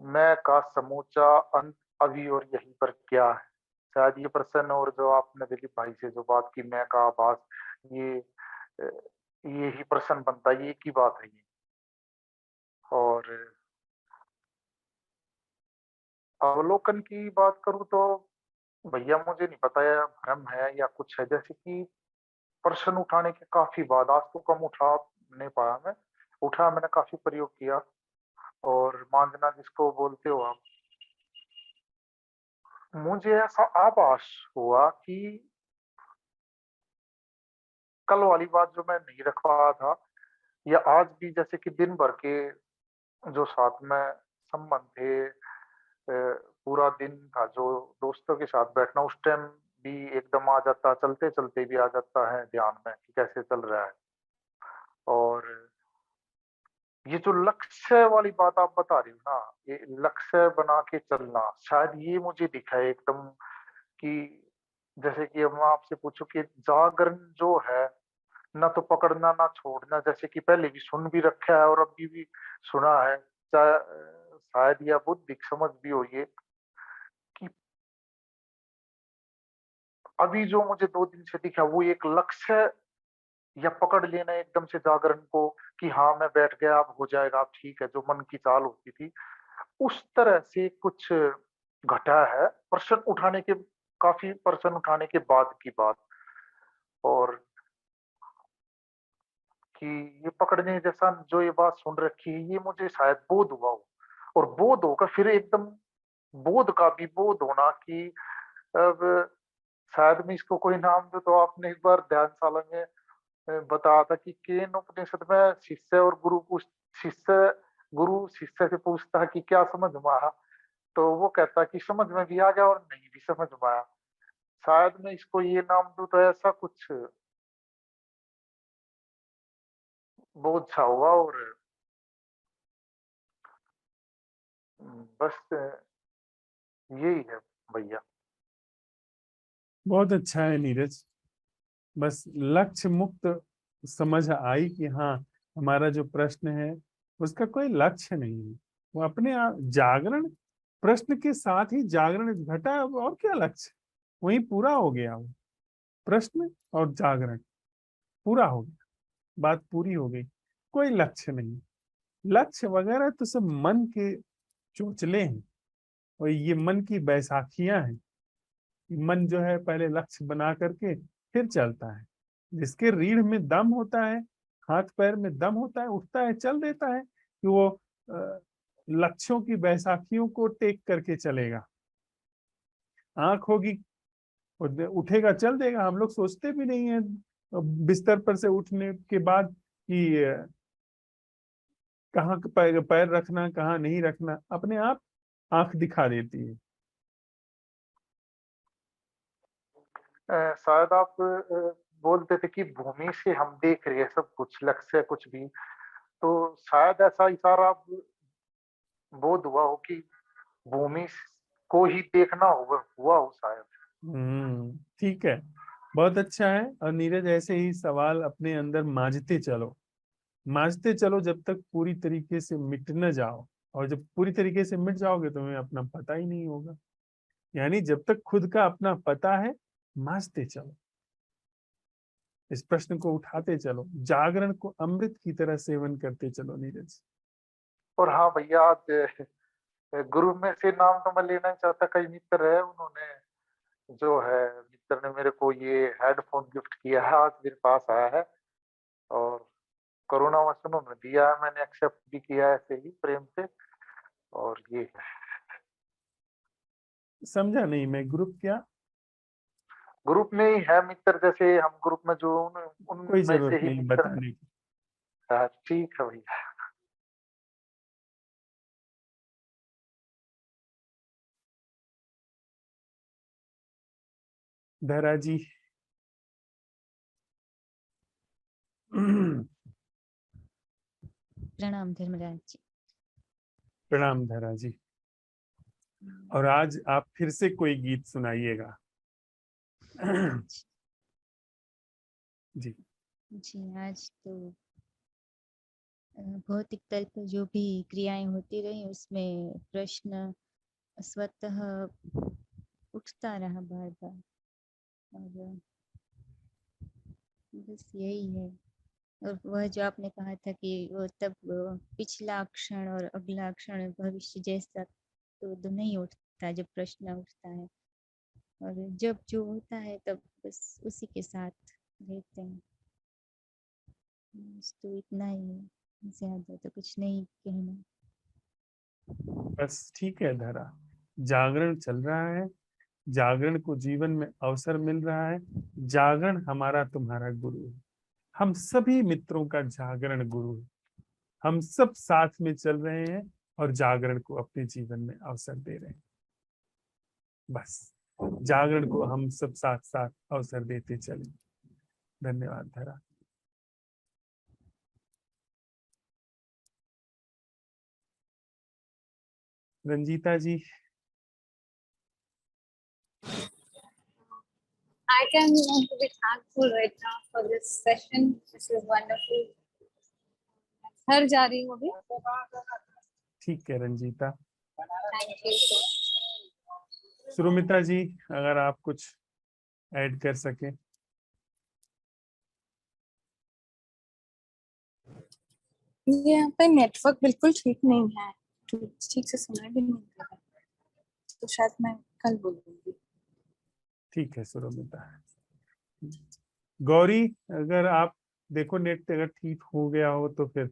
मैं का समूचा अंत अभी और यहीं पर क्या है। शायद ये पर्सन और जो आपने दिलीप भाई से जो बात की मैं का आभास, ये ये ही पर्सन बनता है, ये की बात है ये। और अवलोकन की बात करूं तो भैया मुझे नहीं पता है भ्रम है या कुछ है, जैसे कि प्रश्न उठाने के काफी बाद, आज तो कम उठा नहीं पाया मैं, उठा मैंने काफी प्रयोग किया, और मांझना जिसको बोलते हो आप, मुझे ऐसा आभास हुआ कि कल वाली बात जो मैं नहीं रख पाया था, या आज भी जैसे कि दिन भर के जो साथ में संबंध थे, पूरा दिन था जो दोस्तों के साथ बैठना, उस टाइम भी एकदम आ जाता, चलते चलते भी आ जाता है ध्यान में कि कैसे चल रहा है। और ये जो लक्ष्य वाली बात आप बता रही हो ना, ये लक्ष्य बना के चलना, शायद ये मुझे दिखा है एकदम कि जैसे कि अब मैं आपसे पूछूं कि जागरण जो है, ना तो पकड़ना ना छोड़ना, जैसे कि पहले भी सुन भी रखा है और अभी भी सुना है, शायद या बुद्धिक समझ भी हो ये कि अभी जो मुझे 2 दिन से दिखा वो एक लक्ष्य या पकड़ लेना एकदम से जागरण को कि हाँ मैं बैठ गया अब हो जाएगा अब ठीक है, जो मन की चाल होती थी उस तरह से कुछ घटा है प्रश्न उठाने के, काफी प्रश्न उठाने के बाद की बात। और कि ये पकड़ने जैसा जो ये बात सुन रखी है, ये मुझे शायद बोध हुआ हो, और बोध होकर फिर एकदम बोध का भी बोध होना कि अब शायद मैं इसको कोई नाम दूं, तो आपने एक बार ध्यानशाला में बताया था कि केन उपनिषद में शिष्य गुरु शिष्य से पूछता है कि क्या समझ में आया, तो वो कहता है कि समझ में भी आ गया और नहीं भी समझ में आया। शायद मैं इसको ये नाम दूं तो ऐसा कुछ बोध सा हुआ। और बस यही है भैया। बहुत अच्छा है नीरज। बस लक्ष्य मुक्त समझ आई कि हाँ, हमारा जो प्रश्न है उसका कोई लक्ष्य नहीं है, वो अपने आप जागरण, प्रश्न के साथ ही जागरण घटा है, और क्या लक्ष्य, वही पूरा हो गया वो प्रश्न और जागरण पूरा हो गया, बात पूरी हो गई, कोई लक्ष्य नहीं। लक्ष्य वगैरह तो सब मन के चोचले हैं, और ये मन की बैसाखियां हैं। मन जो है पहले लक्ष्य बना करके फिर चलता है, जिसके रीढ़ में दम होता है, हाथ पैर में दम होता है, उठता है चल देता है कि वो लक्ष्यों की बैसाखियों को टेक करके चलेगा। आंख होगी और उठेगा चल देगा। हम लोग सोचते भी नहीं है बिस्तर पर से उठने के बाद कि कहाँ पैर पैर रखना कहाँ नहीं रखना, अपने आप आंख दिखा देती है। शायद आप बोलते थे कि भूमि से हम देख रहे हैं सब कुछ, लक्ष्य कुछ भी, तो शायद ऐसा इशारा बोध हुआ हो कि भूमि को ही देखना हुआ हो शायद। ठीक है, बहुत अच्छा है। और नीरज ऐसे ही सवाल अपने अंदर मांझते चलो, मांझते चलो जब तक पूरी तरीके से मिट न जाओ। और जब पूरी तरीके से मिट जाओगे तुम्हें अपना पता ही नहीं होगा। यानी जब तक खुद का अपना पता है, मांझते चलो, इस प्रश्न को उठाते चलो, जागरण को अमृत की तरह सेवन करते चलो नीरज। और हाँ भैया, आज गुरु में से नाम तो मैं लेना ही चाहता, कई मित्र है, उन्होंने जो है मित्र ने मेरे को ये हेडफोन गिफ्ट किया है, आज मेरे पास आया है, और कोरोना वश उन्होंने दिया है, मैंने एक्सेप्ट भी किया है ऐसे ही प्रेम से। और ये समझा नहीं मैं, ग्रुप क्या? ग्रुप में ही है मित्र, जैसे हम ग्रुप में जो कोई उनमें से जरूरत ही नहीं मित्र है। बताने की। हाँ, ठीक है भैया। धरा जी। प्रणाम धर्मराज जी। प्रणाम धरा जी। और आज आप फिर से कोई गीत सुनाइएगा। जी। जी आज तो भौतिक तल पर जो भी क्रियाएं होती रही उसमें प्रश्न स्वतः उठता रहा बार बार, और बस यही है। और वह जो आपने कहा था कि वो तब पिछला क्षण और अगला क्षण भविष्य जैसा तो नहीं उठता जब प्रश्न उठता है, और जब जो होता है तब बस उसी के साथ रहते हैं। बस तो इतना ही है, ज्यादा तो कुछ नहीं कहना। बस ठीक है धरा, जागरण चल रहा है, जागरण को जीवन में अवसर मिल रहा है। जागरण हमारा तुम्हारा गुरु है, हम सभी मित्रों का जागरण गुरु है। हम सब साथ में चल रहे हैं और जागरण को अपने जीवन में अवसर दे रहे हैं। बस जागरण को हम सब साथ साथ अवसर देते चले। धन्यवाद धरा। रंजीता जी। I can be thankful right now for this session. This is wonderful. घर जा रही हूँ अभी। ठीक है रंजीता। Thank you. सुरुमिता जी, अगर आप कुछ ऐड कर सके। ये यहाँ पे नेटवर्क बिल्कुल ठीक नहीं है, ठीक से सुनाई भी नहीं दे रहा, तो शायद मैं कल बोलूंगी। ठीक है सुरुमिता। गौरी, अगर आप देखो नेट अगर ठीक हो गया हो तो फिर।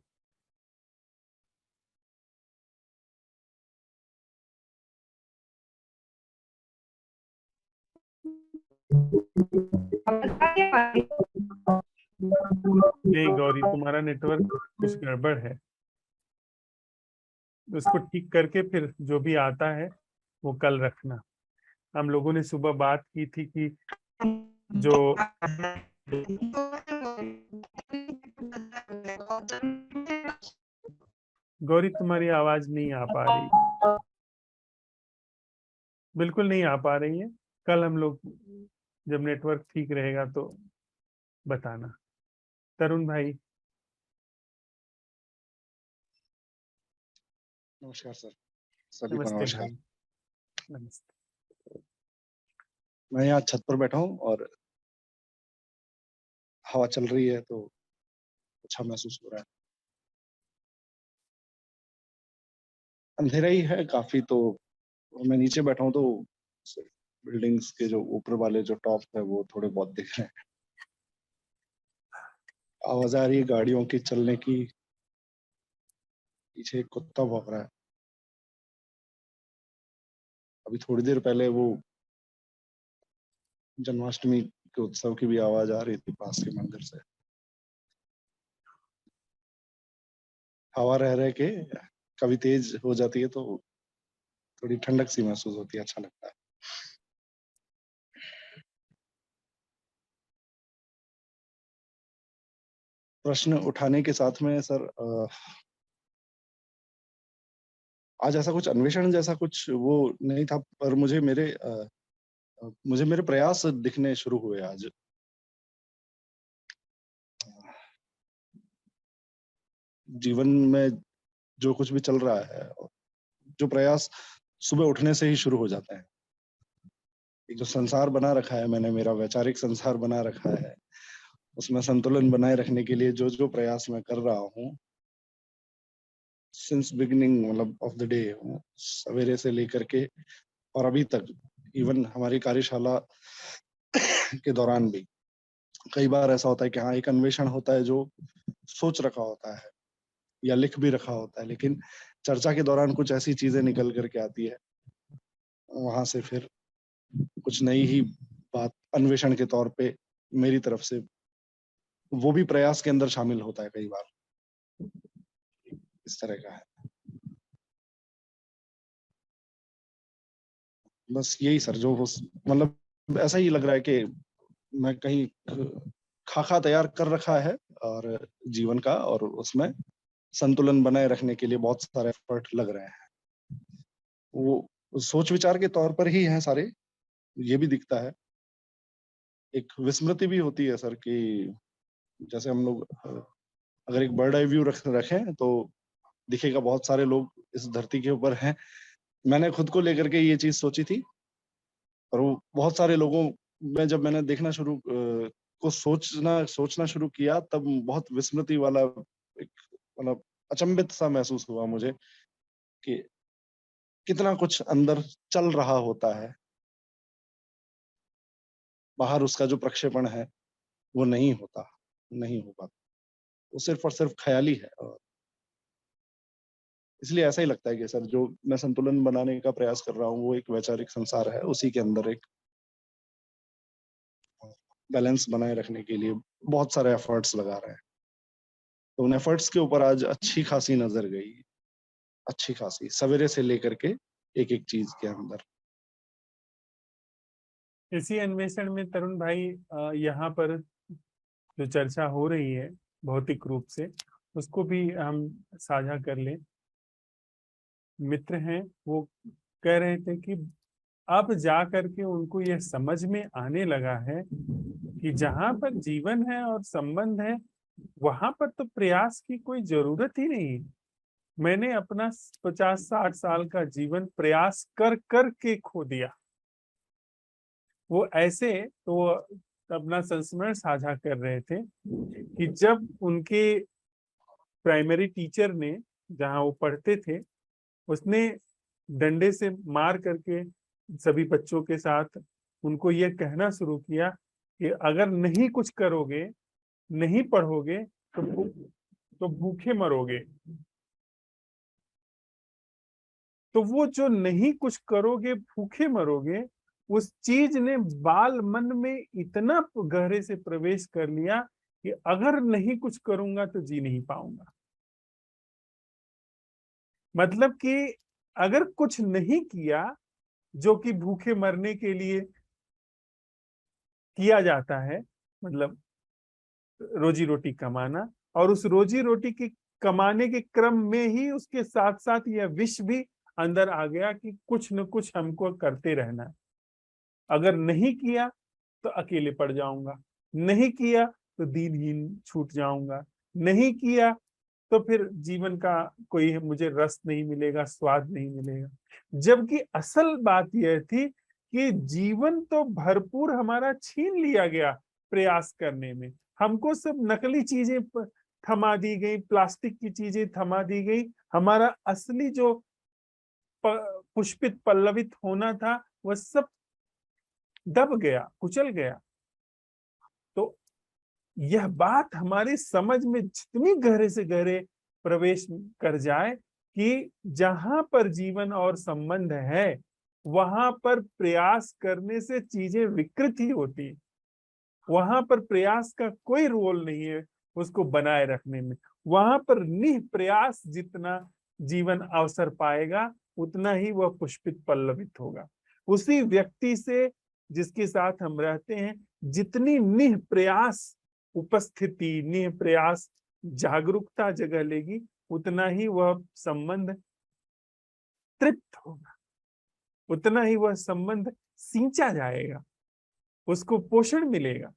नहीं गौरी, तुम्हारा नेटवर्क कुछ गड़बड़ है, उसको ठीक करके फिर जो भी आता है वो कल रखना। हम लोगों ने सुबह बात की थी कि जो गौरी तुम्हारी आवाज नहीं आ पा रही, बिल्कुल नहीं आ पा रही है। कल हम लोग जब नेटवर्क ठीक रहेगा तो बताना। तरुण भाई। नमस्कार सर, सभी को नमस्ते नमस्कार। भाई। नमस्ते। मैं यहाँ छत पर बैठा हूँ और हवा चल रही है तो अच्छा महसूस हो रहा है। अंधेरा ही है काफी, तो मैं नीचे बैठा हूँ तो बिल्डिंग्स के जो ऊपर वाले जो टॉप है वो थोड़े बहुत दिख रहे हैं। आवाज आ रही है गाड़ियों की चलने की, पीछे एक कुत्ता भौंक रहा है। अभी थोड़ी देर पहले वो जन्माष्टमी के उत्सव की भी आवाज आ रही थी पास के मंदिर से। हवा रह रह के कभी तेज हो जाती है तो थोड़ी ठंडक सी महसूस होती है, अच्छा लगता है। प्रश्न उठाने के साथ में सर आज ऐसा कुछ अन्वेषण जैसा कुछ वो नहीं था, पर मुझे मेरे प्रयास दिखने शुरू हुए आज। जीवन में जो कुछ भी चल रहा है, जो प्रयास सुबह उठने से ही शुरू हो जाते हैं। एक जो संसार बना रखा है मैंने, मेरा वैचारिक संसार बना रखा है, उसमें संतुलन बनाए रखने के लिए जो जो प्रयास मैं कर रहा हूँ सिंस बिगिनिंग, मतलब ऑफ द डे, सवेरे से लेकर के और अभी तक, इवन हमारी कार्यशाला के दौरान भी कई बार ऐसा होता है कि हाँ, एक अन्वेषण होता है जो सोच रखा होता है या लिख भी रखा होता है, लेकिन चर्चा के दौरान कुछ ऐसी चीजें निकल करके आती है, वहां से फिर कुछ नई ही बात अन्वेषण के तौर पे मेरी तरफ से वो भी प्रयास के अंदर शामिल होता है कई बार। इस तरह का है। बस यही सर, जो मतलब ऐसा ही लग रहा है कि मैं कहीं खाका तैयार कर रखा है और जीवन का, और उसमें संतुलन बनाए रखने के लिए बहुत सारे एफर्ट लग रहे हैं। वो सोच विचार के तौर पर ही हैं सारे, ये भी दिखता है। एक विस्मृति भी होती है सर कि जैसे हम लोग अगर एक बर्ड आई व्यू रखें तो दिखेगा बहुत सारे लोग इस धरती के ऊपर हैं। मैंने खुद को लेकर के ये चीज सोची थी, और वो बहुत सारे लोगों में जब मैंने देखना शुरू को सोचना शुरू किया, तब बहुत विस्मृति वाला एक मतलब अचंभित सा महसूस हुआ मुझे कि कितना कुछ अंदर चल रहा होता है, बाहर उसका जो प्रक्षेपण है वो नहीं हो पाता, वो सिर्फ और सिर्फ ख्याली है। और इसलिए ऐसा ही लगता है कि सर जो मैं संतुलन बनाने का प्रयास कर रहा हूँ वो एक वैचारिक संसार है, उसी के अंदर एक बैलेंस बनाए रखने के लिए बहुत सारे एफर्ट्स लगा रहे हैं। तो उन एफर्ट्स के ऊपर आज अच्छी खासी नजर गई, अच्छी खासी, सवेरे से लेकर के एक एक चीज के अंदर। इसी अन्वेषण में तरुण भाई यहाँ पर जो चर्चा हो रही है भौतिक रूप से, उसको भी हम साझा कर लें। मित्र हैं वो कह रहे थे कि अब जा करके उनको यह समझ में आने लगा है कि जहां पर जीवन है और संबंध है, वहां पर तो प्रयास की कोई जरूरत ही नहीं। मैंने अपना 50-60 साल का जीवन प्रयास कर कर के खो दिया। वो ऐसे तो अपना संस्मरण साझा कर रहे थे कि जब उनके प्राइमरी टीचर ने, जहां वो पढ़ते थे, उसने डंडे से मार करके सभी बच्चों के साथ उनको ये कहना शुरू किया कि अगर नहीं कुछ करोगे, नहीं पढ़ोगे तो भूखे मरोगे। तो वो जो नहीं कुछ करोगे भूखे मरोगे, उस चीज ने बाल मन में इतना गहरे से प्रवेश कर लिया कि अगर नहीं कुछ करूंगा तो जी नहीं पाऊंगा। मतलब कि अगर कुछ नहीं किया जो कि भूखे मरने के लिए किया जाता है, मतलब रोजी रोटी कमाना, और उस रोजी रोटी की कमाने के क्रम में ही उसके साथ साथ यह विष भी अंदर आ गया कि कुछ न कुछ हमको करते रहना है। अगर नहीं किया तो अकेले पड़ जाऊंगा, नहीं किया तो दीनहीन छूट जाऊंगा, नहीं किया तो फिर जीवन का कोई मुझे रस नहीं मिलेगा, स्वाद नहीं मिलेगा। जबकि असल बात यह थी कि जीवन तो भरपूर हमारा छीन लिया गया प्रयास करने में। हमको सब नकली चीजें थमा दी गई, प्लास्टिक की चीजें थमा दी गई। हमारा असली जो पुष्पित पल्लवित होना था वह सब दब गया, कुचल गया। तो यह बात हमारी समझ में जितनी गहरे से गहरे प्रवेश कर जाए कि जहां पर जीवन और संबंध है वहां पर प्रयास करने से चीजें विकृत ही होती, वहां पर प्रयास का कोई रोल नहीं है उसको बनाए रखने में। वहां पर निःप्रयास जितना जीवन अवसर पाएगा उतना ही वह पुष्पित पल्लवित होगा। उसी व्यक्ति से जिसके साथ हम रहते हैं जितनी निःप्रयास उपस्थिति, निःप्रयास जागरूकता जगह लेगी, उतना ही वह संबंध तृप्त होगा, उतना ही वह संबंध सींचा जाएगा, उसको पोषण मिलेगा।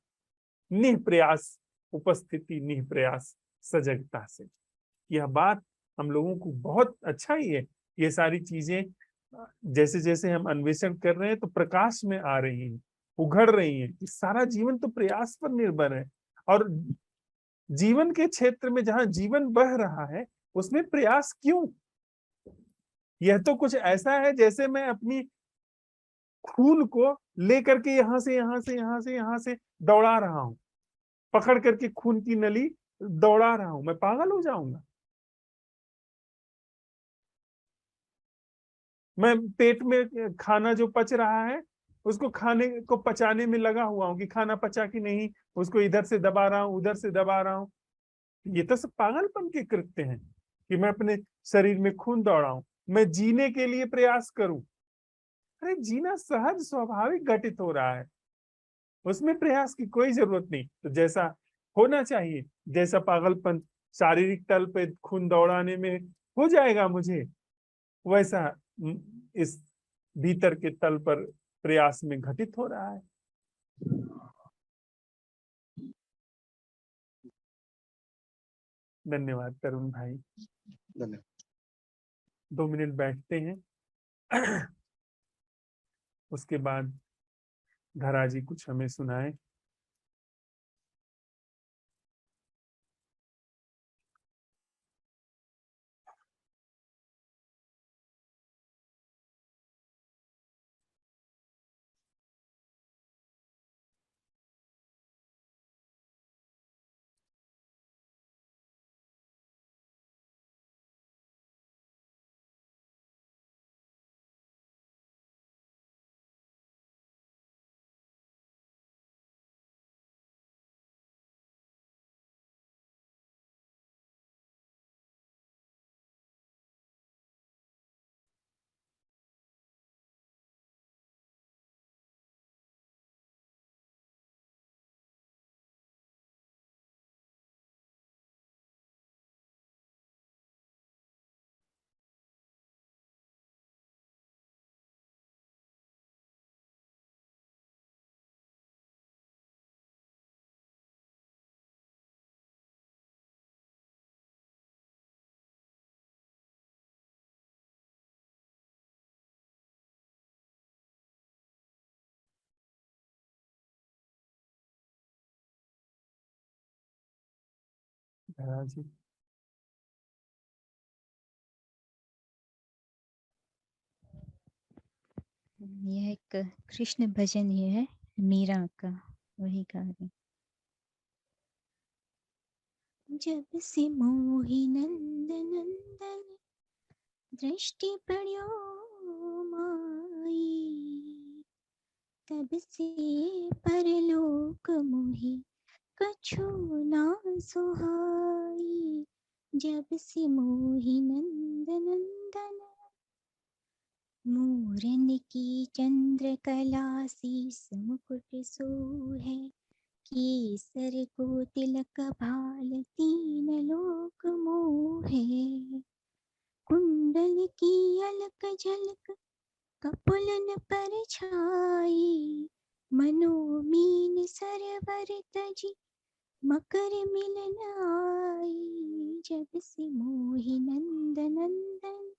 निःप्रयास उपस्थिति, निःप्रयास सजगता से। यह बात हम लोगों को बहुत अच्छा ही है। ये सारी चीजें जैसे जैसे हम अन्वेषण कर रहे हैं तो प्रकाश में आ रही हैं, उघड़ रही हैं। सारा जीवन तो प्रयास पर निर्भर है, और जीवन के क्षेत्र में जहां जीवन बह रहा है उसमें प्रयास क्यों? यह तो कुछ ऐसा है जैसे मैं अपनी खून को लेकर के यहां से यहां से यहां से यहां से दौड़ा रहा हूं, पकड़ करके खून की नली दौड़ा रहा हूं, मैं पागल हो जाऊंगा। मैं पेट में खाना जो पच रहा है उसको खाने को पचाने में लगा हुआ हूँ कि खाना पचा कि नहीं, उसको इधर से दबा रहा हूँ उधर से दबा रहा हूँ। ये तो सब पागलपन के कृत्य हैं कि मैं अपने शरीर में खून दौड़ाऊं, मैं जीने के लिए प्रयास करूं। अरे जीना सहज स्वाभाविक घटित हो रहा है, उसमें प्रयास की कोई जरूरत नहीं। तो जैसा होना चाहिए, जैसा पागलपन शारीरिक तल पे खून दौड़ाने में हो जाएगा मुझे, वैसा इस भीतर के तल पर प्रयास में घटित हो रहा है। धन्यवाद तरुण भाई। धन्यवाद। 2 मिनट बैठते हैं, उसके बाद धरा जी कुछ हमें सुनाए। धरा जी यह एक कृष्ण भजन ही है, मीरा का, वही गा रही। जब से मोही नंद नंदन दृष्टि पड़ो माई, तब से परलोक मोही कछु ना सुहाई। जब से मोही नंद नंदन मोरन की चंद्र कला शीस मुकुट सोहे, केसर को तिलक भाल तीन लोक मोहे। कुंडल की अलक झलक कपुलन पर छाई, मनोमीन सरवर तजी मकर मिलन आई। जब से मोही नंद नंदन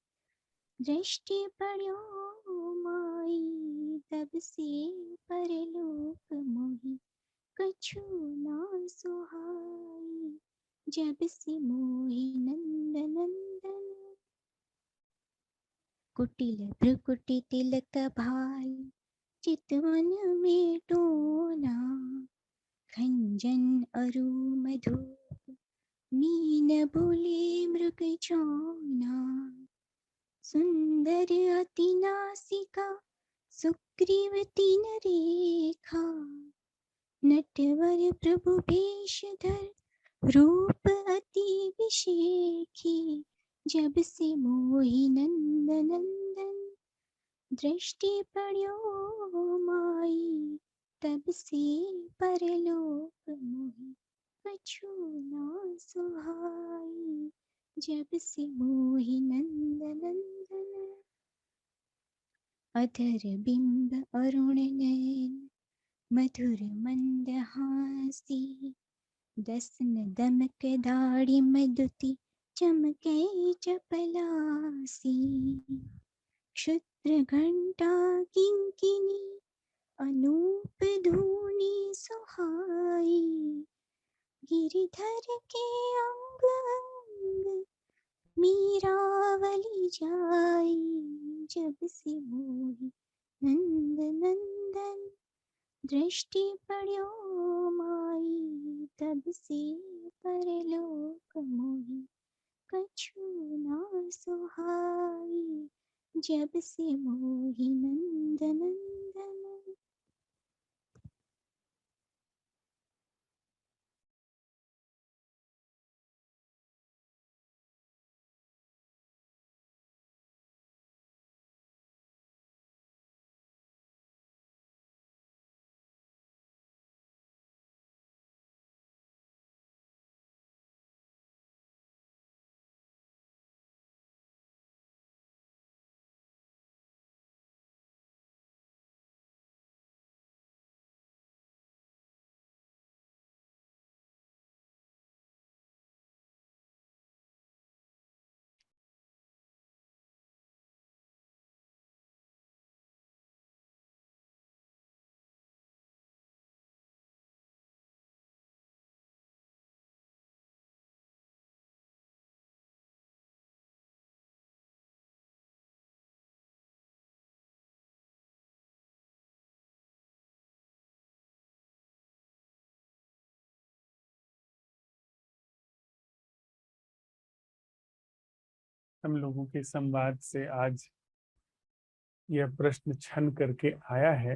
दृष्टि पड़ो माई, तब से परलोक मोही कछु ना सुहाई। जब से मोही नंद नंदन कुटिल भ्रुकुटि तिलक भाल, चितवन में टोना। खंजन अरु मधुप मीन बोले मृग चौना। सुंदर अति नासिका सुग्रीव तीन रेखा, नटवर प्रभु भेषधर रूप अति विशेखी। जब से मोही नंद नंदन दृष्टि पड़ो माई, तब से परलोक मोही कछु ना सुहाई। जब से मोही नंद नंदन अधर बिंब अरुण नयन मधुर मंदहासी। दसन दमक दाढ़ी मधुति चमके चपलासी। क्षुद्र घंटा किंकिनी अनूप धूनी सुहाई। गिरिधर के अंग अंग मीरावली जाई। जब से मोही नंद नंदन दृष्टि पड़ो माई, तब से परलोक मोही कछु ना सुहाई। जब से मोही नंद नंदन। हम लोगों के संवाद से आज यह प्रश्न छन करके आया है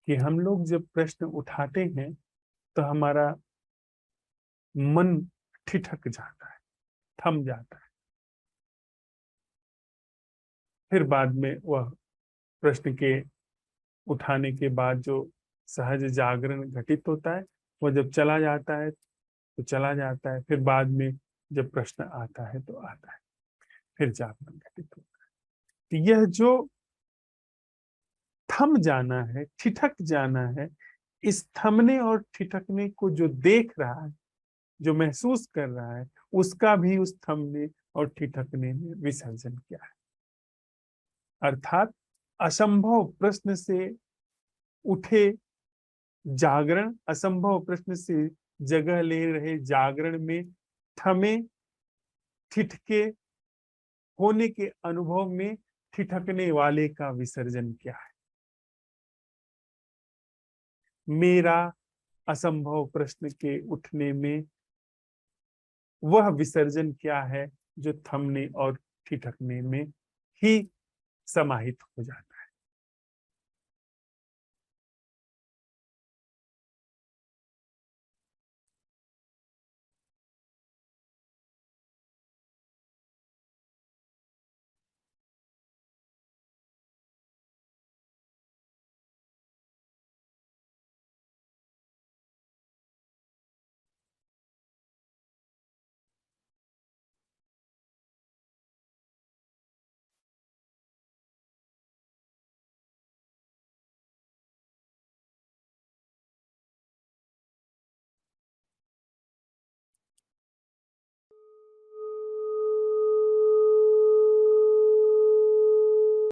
कि हम लोग जब प्रश्न उठाते हैं तो हमारा मन ठिठक जाता है, थम जाता है। फिर बाद में वह प्रश्न के उठाने के बाद जो सहज जागरण घटित होता है वह जब चला जाता है तो चला जाता है। फिर बाद में जब प्रश्न आता है तो आता है, फिर जागरण घटित होता है। तो यह जो थम जाना है, ठिठक जाना है, इस थमने और ठिठकने को जो देख रहा है, जो महसूस कर रहा है, उसका भी उस थमने और ठिठकने में विसर्जन किया है। अर्थात असंभव प्रश्न से उठे जागरण, असंभव प्रश्न से जगह ले रहे जागरण में थमे ठिठके होने के अनुभव में ठिठकने वाले का विसर्जन क्या है। मेरा असंभव प्रश्न के उठने में वह विसर्जन क्या है जो थमने और ठिठकने में ही समाहित हो जाता है।